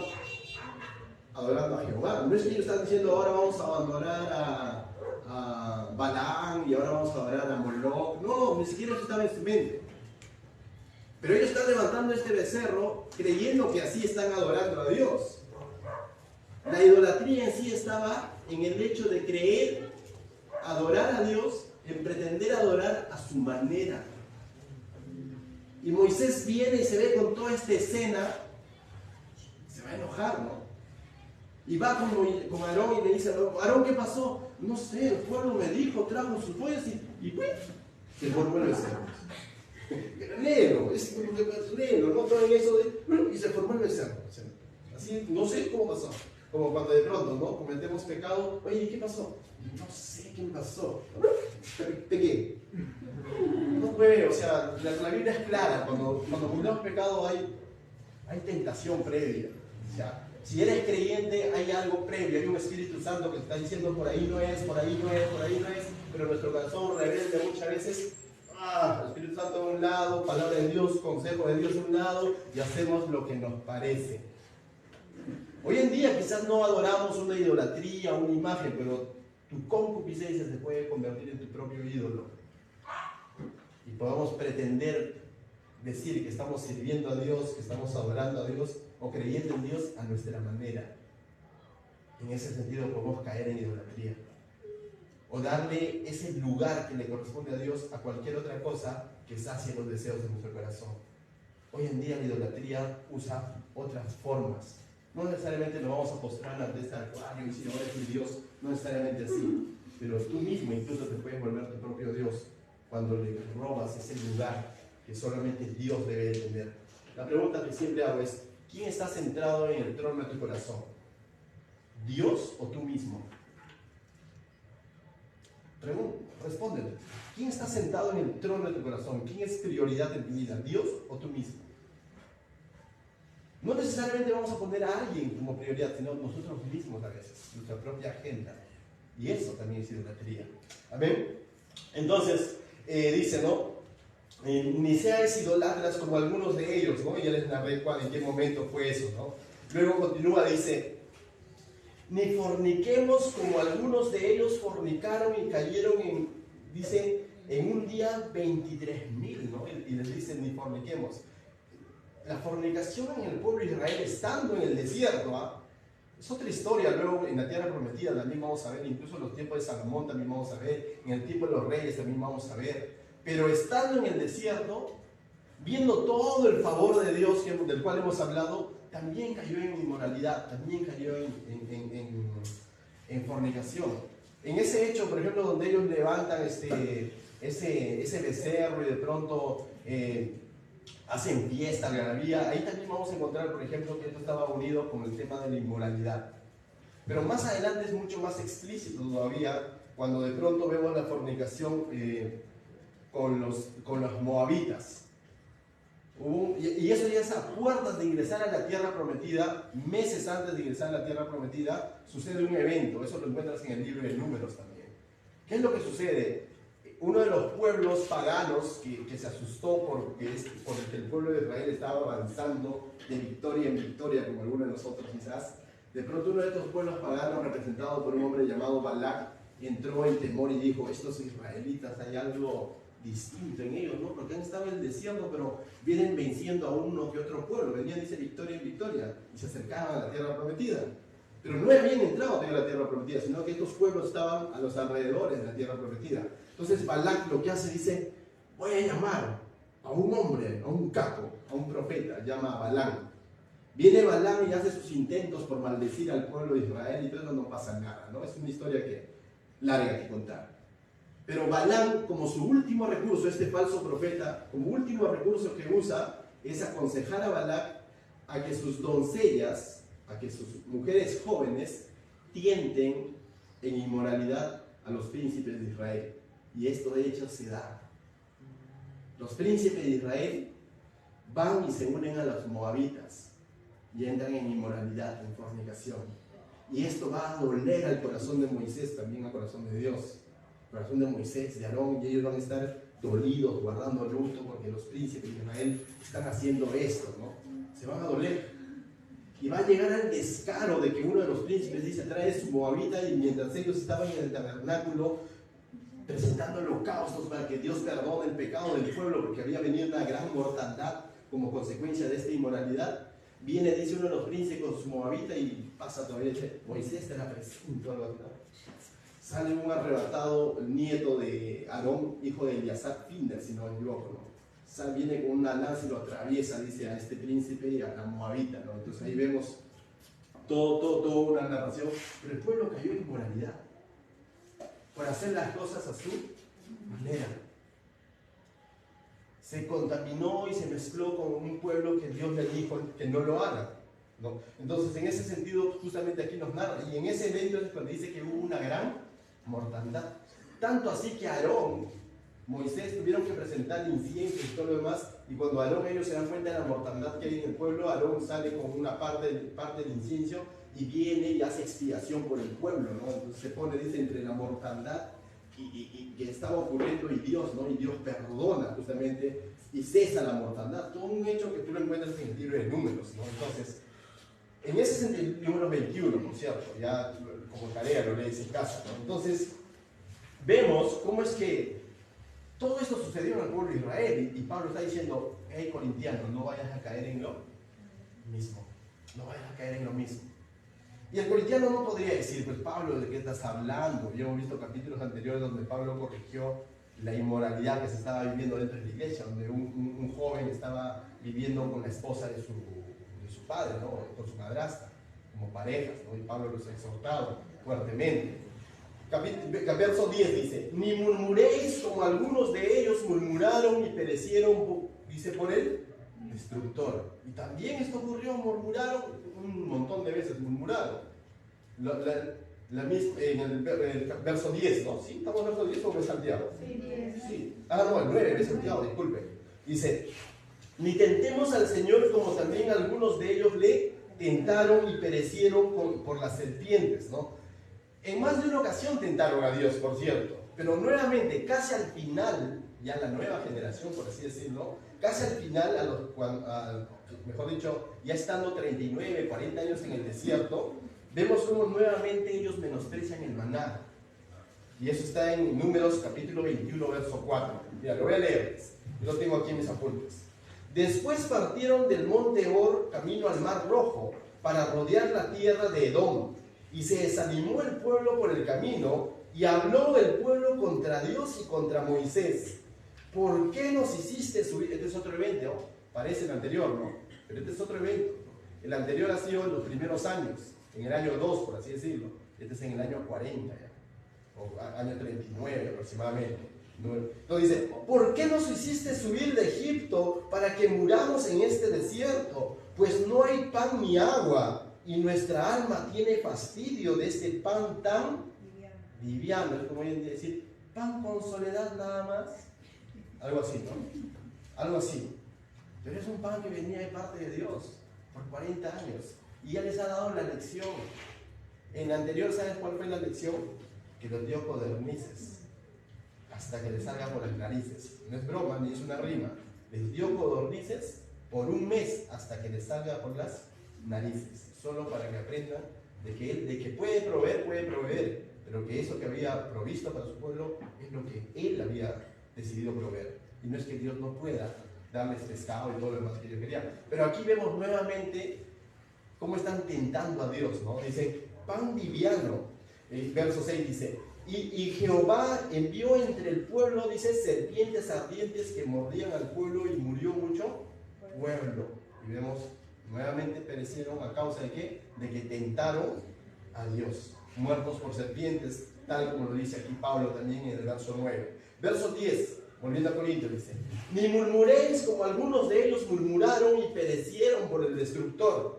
A: adorando a Jehová. No es que ellos estaban diciendo, ahora vamos a abandonar a Balaam y ahora vamos a adorar a Moloch. No, ni siquiera eso estaba en su mente. Pero ellos están levantando este becerro creyendo que así están adorando a Dios. La idolatría en sí estaba en el hecho de creer, adorar a Dios, en pretender adorar a su manera. Y Moisés viene y se ve con toda esta escena, se va a enojar, ¿no? Y va con Aarón y le dice, Aarón, ¿qué pasó? No sé, el pueblo me dijo, trajo sus joyas y pues, se formó el becerro. Léelo, no todo en eso y se formó el becerro. Así, no sé cómo pasó. Como cuando de pronto, ¿no? Cometemos pecado, oye, ¿qué pasó? No sé qué pasó. ¿Pequé? No puede, o sea, la Biblia es clara, cuando cometemos pecado hay tentación previa. O sea, si eres creyente hay algo previo, hay un Espíritu Santo que te está diciendo por ahí no es, por ahí no es, por ahí no es, pero nuestro corazón rebelde muchas veces, el Espíritu Santo a un lado, palabra de Dios, consejo de Dios a un lado, y hacemos lo que nos parece. Hoy en día quizás no adoramos una idolatría, una imagen, pero tu concupiscencia se puede convertir en tu propio ídolo. Y podemos pretender decir que estamos sirviendo a Dios, que estamos adorando a Dios o creyendo en Dios a nuestra manera. En ese sentido podemos caer en idolatría. O darle ese lugar que le corresponde a Dios a cualquier otra cosa que sacie los deseos de nuestro corazón. Hoy en día la idolatría usa otras formas. No necesariamente nos vamos a postrar ante este acuario y decir, ahora es mi Dios, no necesariamente así. Pero tú mismo incluso te puedes volver tu propio Dios cuando le robas ese lugar que solamente Dios debe tener. La pregunta que siempre hago es, ¿quién está centrado en el trono de tu corazón? ¿Dios o tú mismo? Respóndele. ¿Quién está sentado en el trono de tu corazón? ¿Quién es prioridad en tu vida? ¿Dios o tú mismo? No necesariamente vamos a poner a alguien como prioridad, sino nosotros mismos a veces, nuestra propia agenda. Y eso también es idolatría. ¿Amén? Entonces, dice, ¿no? Ni seáis idolatras como algunos de ellos, ¿no? Y ya les narré en qué momento fue eso, ¿no? Luego continúa, dice, ni forniquemos como algunos de ellos fornicaron y cayeron en un día 23,000, ¿no? Y les dicen, ni forniquemos. La fornicación en el pueblo de Israel, estando en el desierto, ¿ah? Es otra historia. Luego en la tierra prometida también vamos a ver, incluso en los tiempos de Salomón también vamos a ver, en el tiempo de los reyes también vamos a ver. Pero estando en el desierto, viendo todo el favor de Dios del cual hemos hablado, también cayó en inmoralidad, también cayó en fornicación. En ese hecho, por ejemplo, donde ellos levantan ese becerro y de pronto hacen fiesta, algarabía, ahí también vamos a encontrar, por ejemplo, que esto estaba unido con el tema de la inmoralidad. Pero más adelante es mucho más explícito todavía, cuando de pronto vemos la fornicación con los moabitas. Y eso ya es a puertas de ingresar a la tierra prometida, meses antes de ingresar a la tierra prometida, sucede un evento. Eso lo encuentras en el libro de Números también. ¿Qué es lo que sucede? Uno de los pueblos paganos que se asustó porque el pueblo de Israel estaba avanzando de victoria en victoria, como algunos de nosotros quizás, de pronto uno de estos pueblos paganos, representado por un hombre llamado Balac, entró en temor y dijo: estos israelitas, hay algo distinto en ellos, ¿no? Porque han estado en el desierto, pero vienen venciendo a uno que otro pueblo. Venían, dice, victoria en victoria, y se acercaban a la tierra prometida. Pero no habían entrado a la tierra prometida, sino que estos pueblos estaban a los alrededores de la tierra prometida. Entonces Balac lo que hace, dice: voy a llamar a un hombre, a un capo, a un profeta, llama a Balaam. Viene Balaam y hace sus intentos por maldecir al pueblo de Israel, y todo no pasa nada, ¿no? Es una historia larga que contar. Pero Balaam, como su último recurso, este falso profeta, como último recurso que usa, es aconsejar a Balac a que sus doncellas, a que sus mujeres jóvenes tienten en inmoralidad a los príncipes de Israel. Y esto de hecho se da. Los príncipes de Israel van y se unen a los moabitas y entran en inmoralidad, en fornicación. Y esto va a doler al corazón de Moisés, también al corazón de Dios. El corazón de Moisés, de Aarón, y ellos van a estar dolidos, guardando luto, porque los príncipes de Israel están haciendo esto, ¿no? Se van a doler. Y va a llegar al descaro de que uno de los príncipes dice: trae su moabita, y mientras ellos estaban en el tabernáculo presentando holocaustos para que Dios perdone el pecado del pueblo, porque había venido una gran mortandad como consecuencia de esta inmoralidad, viene, dice uno de los príncipes con su moabita, y pasa todavía, dice: Moisés te la presento, algo así, ¿no? Sale un arrebatado nieto de Aarón, hijo de Eleazar, Finder, si no me equivoco, ¿no? Viene con una lanza y lo atraviesa, dice, a este príncipe y a la moabita, ¿no? Entonces ahí vemos toda una narración. Pero el pueblo cayó en inmoralidad por hacer las cosas a su manera. Se contaminó y se mezcló con un pueblo que Dios le dijo que no lo haga, ¿no? Entonces, en ese sentido, justamente aquí nos narra, y en ese evento es cuando dice que hubo una gran mortandad. Tanto así que Aarón, Moisés tuvieron que presentar incienso y todo lo demás, y cuando Aarón, ellos se dan cuenta de la mortandad que hay en el pueblo, Aarón sale con una parte del incienso y viene y hace expiación por el pueblo, ¿no? Entonces se pone, dice, entre la mortandad y que estaba ocurriendo y Dios, ¿no? Y Dios perdona justamente y cesa la mortandad. Todo un hecho que tú lo encuentras en el libro de Números, ¿no? Entonces, en ese sentido, número 21, por cierto, ya como tarea lo lees en casa, ¿no? Entonces, vemos cómo es que todo esto sucedió en el pueblo de Israel, y Pablo está diciendo: hey, corintianos, no vayas a caer en lo mismo, no vayas a caer en lo mismo. Y el corintiano no podría decir: pues Pablo, ¿de qué estás hablando? Ya hemos visto capítulos anteriores donde Pablo corrigió la inmoralidad que se estaba viviendo dentro de la iglesia, donde un joven estaba viviendo con la esposa de su padre, ¿no? Con su madrastra, como parejas, ¿no? Y Pablo los ha exhortado fuertemente. Verso 10 dice: ni murmuréis como algunos de ellos murmuraron y perecieron, dice, por el destructor. Y también esto ocurrió, murmuraron un montón de veces, murmuraron. En el verso 10, ¿no? ¿Sí? ¿Estamos en el verso 10 o me he salteado?
B: Sí, 10.
A: Sí. No, el 9, me he salteado, disculpe. Dice: ni tentemos al Señor como también algunos de ellos le tentaron y perecieron por las serpientes, ¿no? En más de una ocasión tentaron a Dios, por cierto, pero nuevamente, casi al final, ya la nueva generación, por así decirlo, casi al final, mejor dicho, ya estando 39, 40 años en el desierto, vemos cómo nuevamente ellos menosprecian el maná. Y eso está en Números capítulo 21, verso 4. Mira, lo voy a leer. Yo lo tengo aquí en mis apuntes. Después partieron del monte Hor camino al mar Rojo para rodear la tierra de Edom. Y se desanimó el pueblo por el camino y habló el pueblo contra Dios y contra Moisés. ¿Por qué nos hiciste subir? Este es otro evento, ¿no? Parece el anterior, ¿no? Pero este es otro evento. El anterior ha sido en los primeros años, en el año 2, por así decirlo. Este es en el año 40 ya, o año 39 aproximadamente. Entonces dice, ¿por qué nos hiciste subir de Egipto para que muramos en este desierto? Pues no hay pan ni agua, y nuestra alma tiene fastidio de este pan tan liviano. Es como hoy en día decir, pan con soledad nada más. Algo así, ¿no? Algo así. Pero es un pan que venía de parte de Dios por 40 años. Y ya les ha dado la lección. En la anterior, ¿sabes cuál fue la lección? Que los dio codornices hasta que les salga por las narices. No es broma, ni es una rima. Les dio codornices por un mes hasta que les salga por las narices. Solo para que aprendan de que puede proveer, pero que eso que había provisto para su pueblo es lo que Él había decidido proveer. Y no es que Dios no pueda darles pescado y todo lo demás que ellos querían. Pero aquí vemos nuevamente cómo están tentando a Dios, ¿no? Dice, pan liviano. Verso 6 dice, y Jehová envió entre el pueblo, dice, serpientes ardientes que mordían al pueblo y murió mucho pueblo. Y vemos, nuevamente perecieron a causa de ¿qué? De que tentaron a Dios. Muertos por serpientes, tal como lo dice aquí Pablo también en el verso 9. Verso 10, volviendo a Corintios, dice, ni murmuréis como algunos de ellos murmuraron y perecieron por el destructor.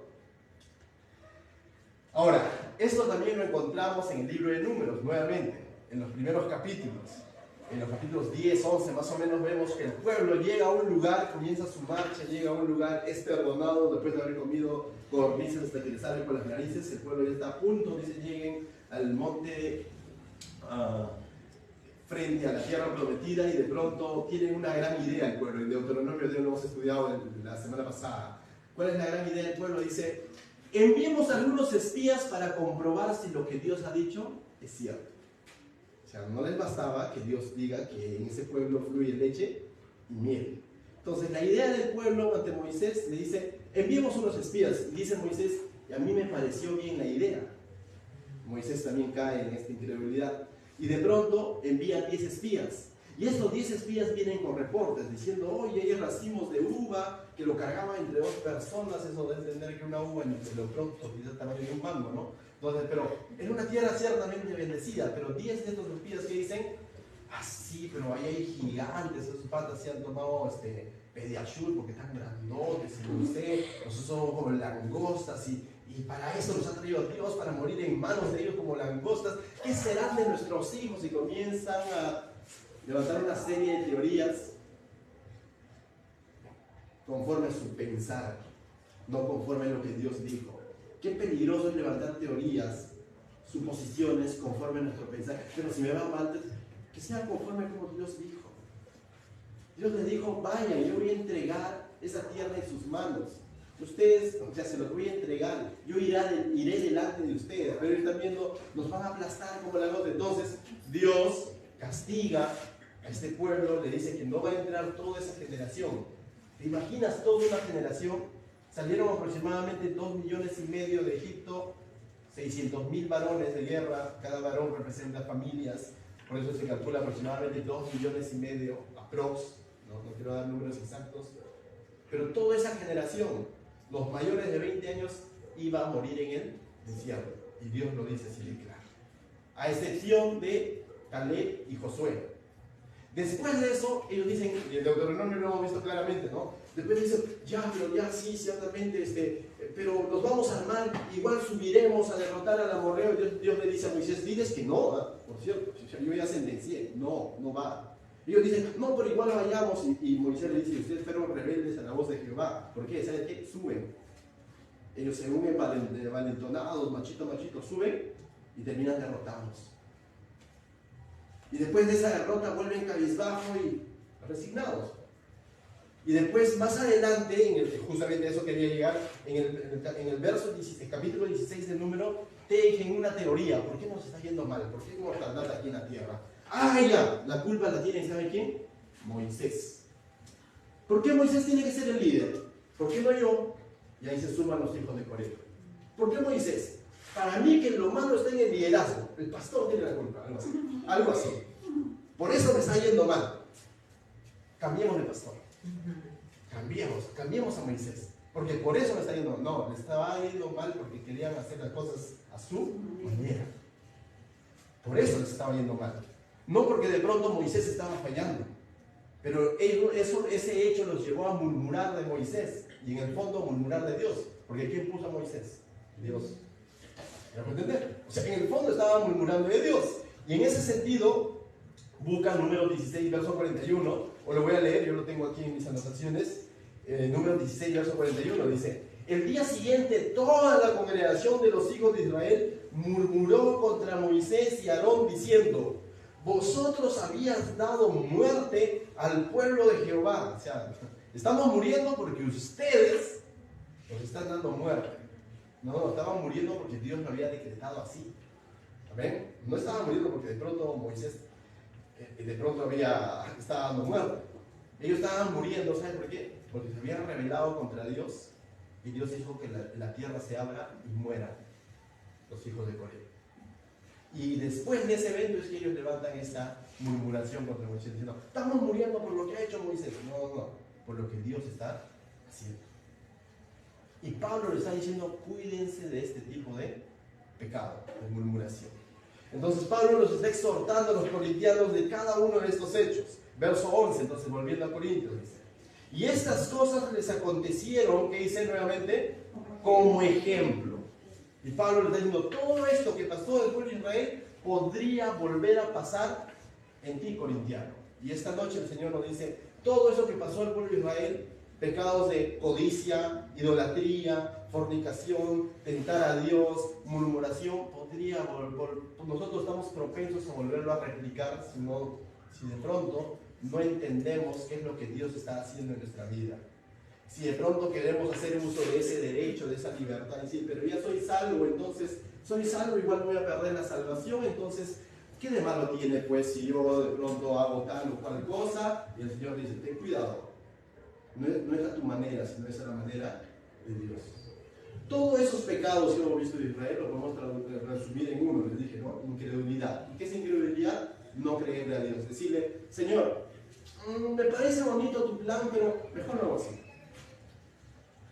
A: Ahora, esto también lo encontramos en el libro de Números, nuevamente, en los primeros capítulos. En los capítulos 10, 11, más o menos vemos que el pueblo llega a un lugar, comienza su marcha, llega a un lugar, es perdonado después de haber comido codornices hasta que le salen por las narices. El pueblo ya está a punto, dice, lleguen al monte frente a la tierra prometida y de pronto tienen una gran idea el pueblo. En Deuteronomio lo hemos estudiado la semana pasada. ¿Cuál es la gran idea del pueblo? Dice, enviemos a algunos espías para comprobar si lo que Dios ha dicho es cierto. O sea, no les bastaba que Dios diga que en ese pueblo fluye leche y miel. Entonces, la idea del pueblo ante Moisés le dice, enviemos unos espías. Y dice Moisés, y a mí me pareció bien la idea. Moisés también cae en esta incredulidad. Y de pronto envía 10 espías. Y estos 10 espías vienen con reportes diciendo, oye, hay racimos de uva que lo cargaban entre 2 personas. Eso de entender que una uva en el pronto es el tamaño de un mango, ¿no? Entonces, pero en una tierra ciertamente bendecida. Pero 10 de estos espías que dicen, ah, sí, pero ahí hay gigantes. Esos patas se han tomado pediashur porque están grandotes. Y no sé, nosotros somos como langostas y para eso nos ha traído Dios, para morir en manos de ellos como langostas. ¿Qué serán de nuestros hijos? Y comienzan a levantar una serie de teorías conforme a su pensar, no conforme a lo que Dios dijo. Qué peligroso es levantar teorías, suposiciones conforme a nuestro pensar. Pero si me va mal, que sea conforme a como Dios dijo. Dios les dijo, vayan, yo voy a entregar esa tierra en sus manos. Ustedes, o sea, se los voy a entregar. Yo iré delante de ustedes. Pero ellos están viendo, nos van a aplastar como la gota. Entonces, Dios castiga a este pueblo, le dice que no va a entrar toda esa generación. ¿Te imaginas toda una generación? Salieron aproximadamente 2,5 millones de Egipto, 600,000 varones de guerra, cada varón representa familias, por eso se calcula aproximadamente 2,5 millones, aprox, no quiero dar números exactos, pero toda esa generación, los mayores de 20 años, iba a morir en el desierto, y Dios lo dice así de claro, a excepción de Caleb y Josué. Después de eso, ellos dicen, y el Deuteronomio lo hemos visto claramente, ¿no? Después dicen, sí, ciertamente, pero nos vamos a armar, igual subiremos a derrotar al amorreo. Dios le dice a Moisés, diles que no, por cierto, yo ya sentencié, no va. Ellos dicen, no, pero igual vayamos, y Moisés le dice, ustedes fueron rebeldes a la voz de Jehová. ¿Por qué? ¿Saben qué? Suben. Ellos se unen valentonados, machito, suben y terminan derrotados. Y después de esa derrota vuelven cabizbajo y resignados. Y después, más adelante, justamente a eso quería llegar, en el verso 16, capítulo 16 del número, tejen una teoría. ¿Por qué nos está yendo mal? ¿Por qué hay mortandad aquí en la tierra? Ah, ya, la culpa la tiene, ¿sabe quién? Moisés. ¿Por qué Moisés tiene que ser el líder? ¿Por qué no yo? Y ahí se suman los hijos de Coré. ¿Por qué Moisés? Para mí que lo malo está en el liderazgo. El pastor tiene la culpa, algo así. Algo así. Por eso me está yendo mal. Cambiemos de pastor. Cambiemos a Moisés. Porque por eso me está yendo mal. No, le estaba yendo mal porque querían hacer las cosas a su manera. Por eso les estaba yendo mal. No porque de pronto Moisés estaba fallando. Pero ese hecho los llevó a murmurar de Moisés. Y en el fondo murmurar de Dios. Porque ¿quién puso a Moisés? Dios. ¿Me puede entender? O sea, en el fondo estaban murmurando de Dios. Y en ese sentido, busca número 16, verso 41, o lo voy a leer, yo lo tengo aquí en mis anotaciones. Número 16, verso 41, dice: el día siguiente toda la congregación de los hijos de Israel murmuró contra Moisés y Aarón diciendo: vosotros habías dado muerte al pueblo de Jehová. O sea, estamos muriendo porque ustedes nos están dando muerte. No, estaban muriendo porque Dios lo había decretado así. ¿Amén? No estaban muriendo porque de pronto Moisés estaba dando muerte. Ellos estaban muriendo, ¿saben por qué? Porque se habían rebelado contra Dios y Dios dijo que la tierra se abra y mueran los hijos de Coré. Y después de ese evento es que ellos levantan esta murmuración contra Moisés diciendo: estamos muriendo por lo que ha hecho Moisés. No, por lo que Dios está haciendo. Y Pablo le está diciendo: cuídense de este tipo de pecado, de murmuración. Entonces Pablo los está exhortando a los corintianos de cada uno de estos hechos. Verso 11, entonces volviendo a Corintios, dice: y estas cosas les acontecieron, ¿qué dice nuevamente? Como ejemplo. Y Pablo le está diciendo: todo esto que pasó del pueblo de Israel podría volver a pasar en ti, corintiano. Y esta noche el Señor nos dice: todo eso que pasó al pueblo de Israel, pecados de codicia, idolatría, fornicación, tentar a Dios, murmuración, nosotros estamos propensos a volverlo a replicar si de pronto no entendemos qué es lo que Dios está haciendo en nuestra vida. Si de pronto queremos hacer uso de ese derecho, de esa libertad, y decir: pero ya soy salvo, entonces soy salvo, igual voy a perder la salvación, entonces ¿qué de malo tiene pues si yo de pronto hago tal o cual cosa? Y el Señor dice: ten cuidado. No es a tu manera, sino es a la manera de Dios. Todos esos pecados que hemos visto de Israel lo podemos resumir en uno, les dije, ¿no? Incredulidad. ¿Y qué es incredulidad? No creerle a Dios. Decirle: Señor, me parece bonito tu plan, pero mejor no hago así.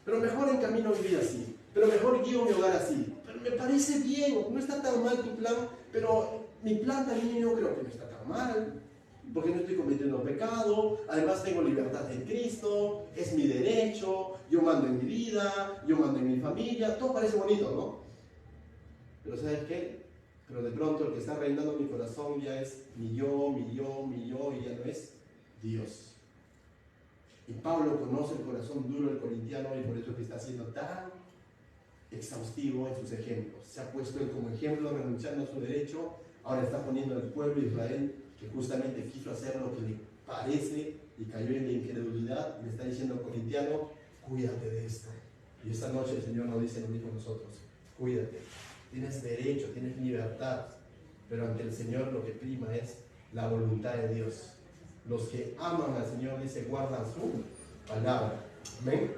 A: Pero mejor encamino mi vida así. Pero mejor guío mi hogar así. Pero me parece bien, no está tan mal tu plan, pero mi plan también yo creo que no está tan mal. Porque no estoy cometiendo pecado, además tengo libertad en Cristo, es mi derecho, yo mando en mi vida, yo mando en mi familia, todo parece bonito, ¿no? Pero ¿sabes qué? Pero de pronto el que está reinando en mi corazón ya es mi yo, y ya no es Dios. Y Pablo conoce el corazón duro del corintiano y por eso es que está siendo tan exhaustivo en sus ejemplos. Se ha puesto él como ejemplo renunciando a su derecho, ahora está poniendo al pueblo de Israel que justamente quiso hacer lo que le parece y cayó en la incredulidad, y le está diciendo: corintiano, cuídate de esto. Y esta noche el Señor nos dice lo mismo a nosotros: cuídate, tienes derecho, tienes libertad, pero ante el Señor lo que prima es la voluntad de Dios. Los que aman al Señor, dice, guardan su palabra. ¿Ven?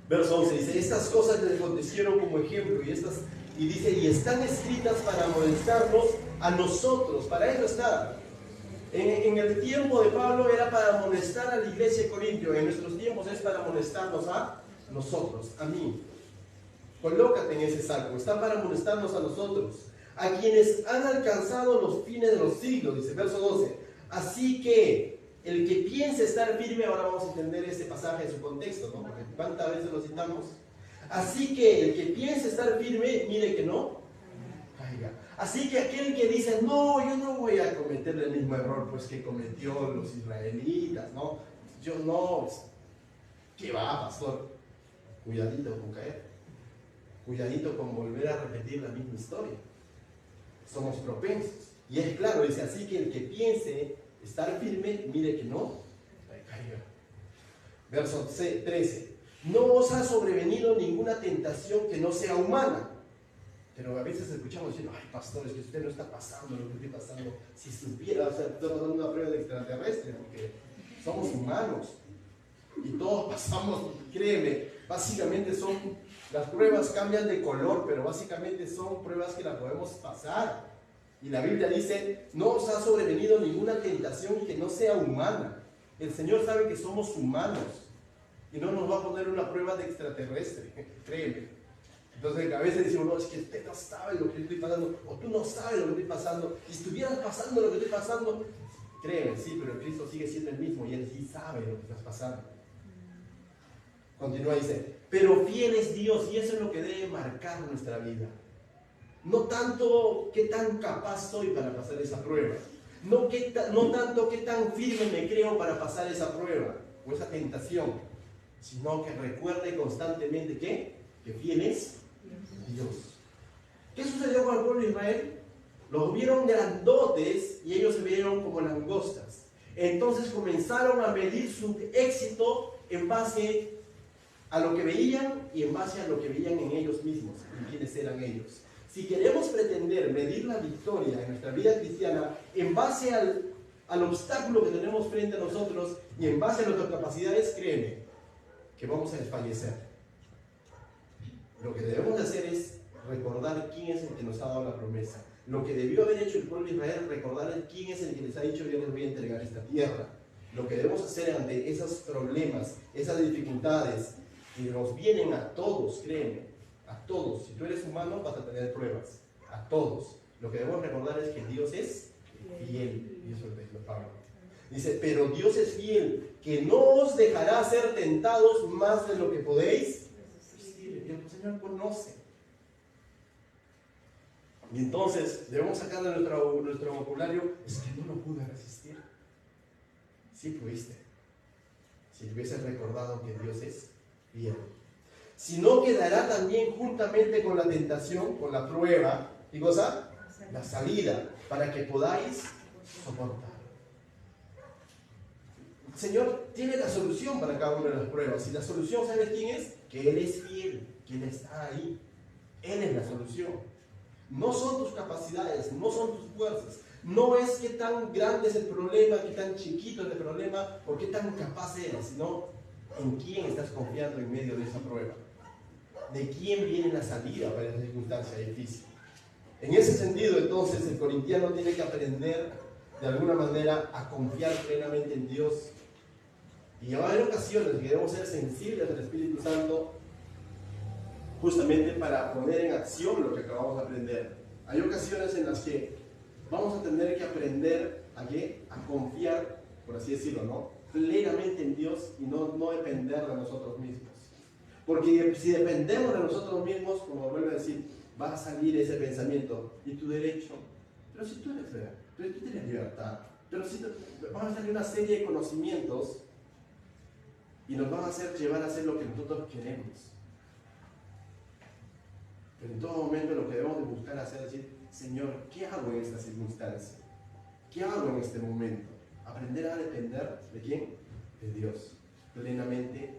A: Verso 11 dice: estas cosas les acontecieron como ejemplo, y dice: y están escritas para amonestarnos a nosotros. Para eso está. En el tiempo de Pablo era para amonestar a la iglesia de Corintio. En nuestros tiempos es para amonestarnos a nosotros, a mí. Colócate en ese saco. Está para amonestarnos a nosotros, a quienes han alcanzado los fines de los siglos. Dice verso 12: así que el que piense estar firme, ahora vamos a entender este pasaje en su contexto, ¿no? Porque ¿cuántas veces lo citamos? Así que el que piense estar firme, mire que no caiga. Así que aquel que dice: no, yo no voy a cometer el mismo error pues que cometió los israelitas, ¿no? Yo no, ¿qué va, pastor? Cuidadito con caer. Cuidadito con volver a repetir la misma historia. Somos propensos. Y es claro, dice: así que el que piense estar firme, mire que no caiga. Verso 13: no os ha sobrevenido ninguna tentación que no sea humana. Pero a veces escuchamos decir, ay, pastor, es que usted no está pasando lo que estoy pasando. Si supiera, o sea, estoy pasando una prueba de extraterrestre, porque somos humanos. Y todos pasamos, créeme, básicamente las pruebas cambian de color, pero básicamente son pruebas que las podemos pasar. Y la Biblia dice, no os ha sobrevenido ninguna tentación que no sea humana. El Señor sabe que somos humanos y no nos va a poner una prueba de extraterrestre, créeme. Entonces a veces decimos, no, es que usted no sabe lo que yo estoy pasando, o tú no sabes lo que estoy pasando. Si estuvieras pasando lo que estoy pasando, créeme, sí, pero Cristo sigue siendo el mismo y Él sí sabe lo que estás pasando. Continúa y dice, pero fiel es Dios, y eso es lo que debe marcar nuestra vida. No tanto qué tan capaz soy para pasar esa prueba, no tanto qué tan firme me creo para pasar esa prueba o esa tentación, sino que recuerde constantemente que fiel es Dios. ¿Qué sucedió con el pueblo de Israel? Los vieron grandotes y ellos se vieron como langostas. Entonces comenzaron a medir su éxito en base a lo que veían y en base a lo que veían en ellos mismos, en quiénes eran ellos. Si queremos pretender medir la victoria en nuestra vida cristiana en base al obstáculo que tenemos frente a nosotros y en base a nuestras capacidades, créeme que vamos a desfallecer. Lo que debemos hacer es recordar quién es el que nos ha dado la promesa. Lo que debió haber hecho el pueblo de Israel, recordar quién es el que les ha dicho: yo les voy a entregar esta tierra. Lo que debemos hacer ante esos problemas, esas dificultades que nos vienen a todos, créeme, a todos. Si tú eres humano vas a tener pruebas, a todos. Lo que debemos recordar es que Dios es fiel, y eso es lo que Pablo dice, pero Dios es fiel, que no os dejará ser tentados más de lo que podéis resistir. Y el Señor conoce. Y entonces debemos sacar de nuestro vocabulario: es que no lo pude resistir. Sí pudiste, si hubieses recordado que Dios es fiel. Sino quedará también juntamente con la tentación, con la prueba, ¿y cosa? La salida, para que podáis soportar. El Señor tiene la solución para cada una de las pruebas. Y la solución, ¿sabes quién es? Que Él es fiel, que Él está ahí. Él es la solución. No son tus capacidades, no son tus fuerzas. No es qué tan grande es el problema, qué tan chiquito es el problema, o qué tan capaz eres, sino en quién estás confiando en medio de esa prueba. De quién viene la salida para esa circunstancia difícil. En ese sentido, entonces, el corintiano tiene que aprender de alguna manera a confiar plenamente en Dios. Y va a haber ocasiones que debemos ser sensibles al Espíritu Santo, justamente para poner en acción lo que acabamos de aprender. Hay ocasiones en las que vamos a tener que aprender a confiar, por así decirlo, ¿no? Plenamente en Dios y no depender de nosotros mismos. Porque si dependemos de nosotros mismos, como vuelvo a decir, va a salir ese pensamiento: y tu derecho, pero si tú eres real, pero tú tienes libertad, pero si van a salir una serie de conocimientos y nos van a hacer llevar a hacer lo que nosotros queremos. Pero en todo momento lo que debemos de buscar hacer es decir: Señor, ¿qué hago en esta circunstancia? ¿Qué hago en este momento? Aprender a depender ¿de quién? De Dios, plenamente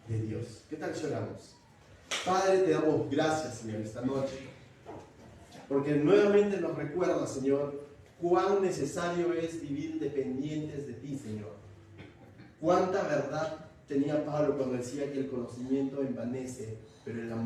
A: de Dios. ¿Qué tal si oramos? Padre, te damos gracias, Señor, esta noche, porque nuevamente nos recuerda, Señor, cuán necesario es vivir dependientes de ti, Señor. Cuánta verdad tenía Pablo cuando decía que el conocimiento envanece, pero el amor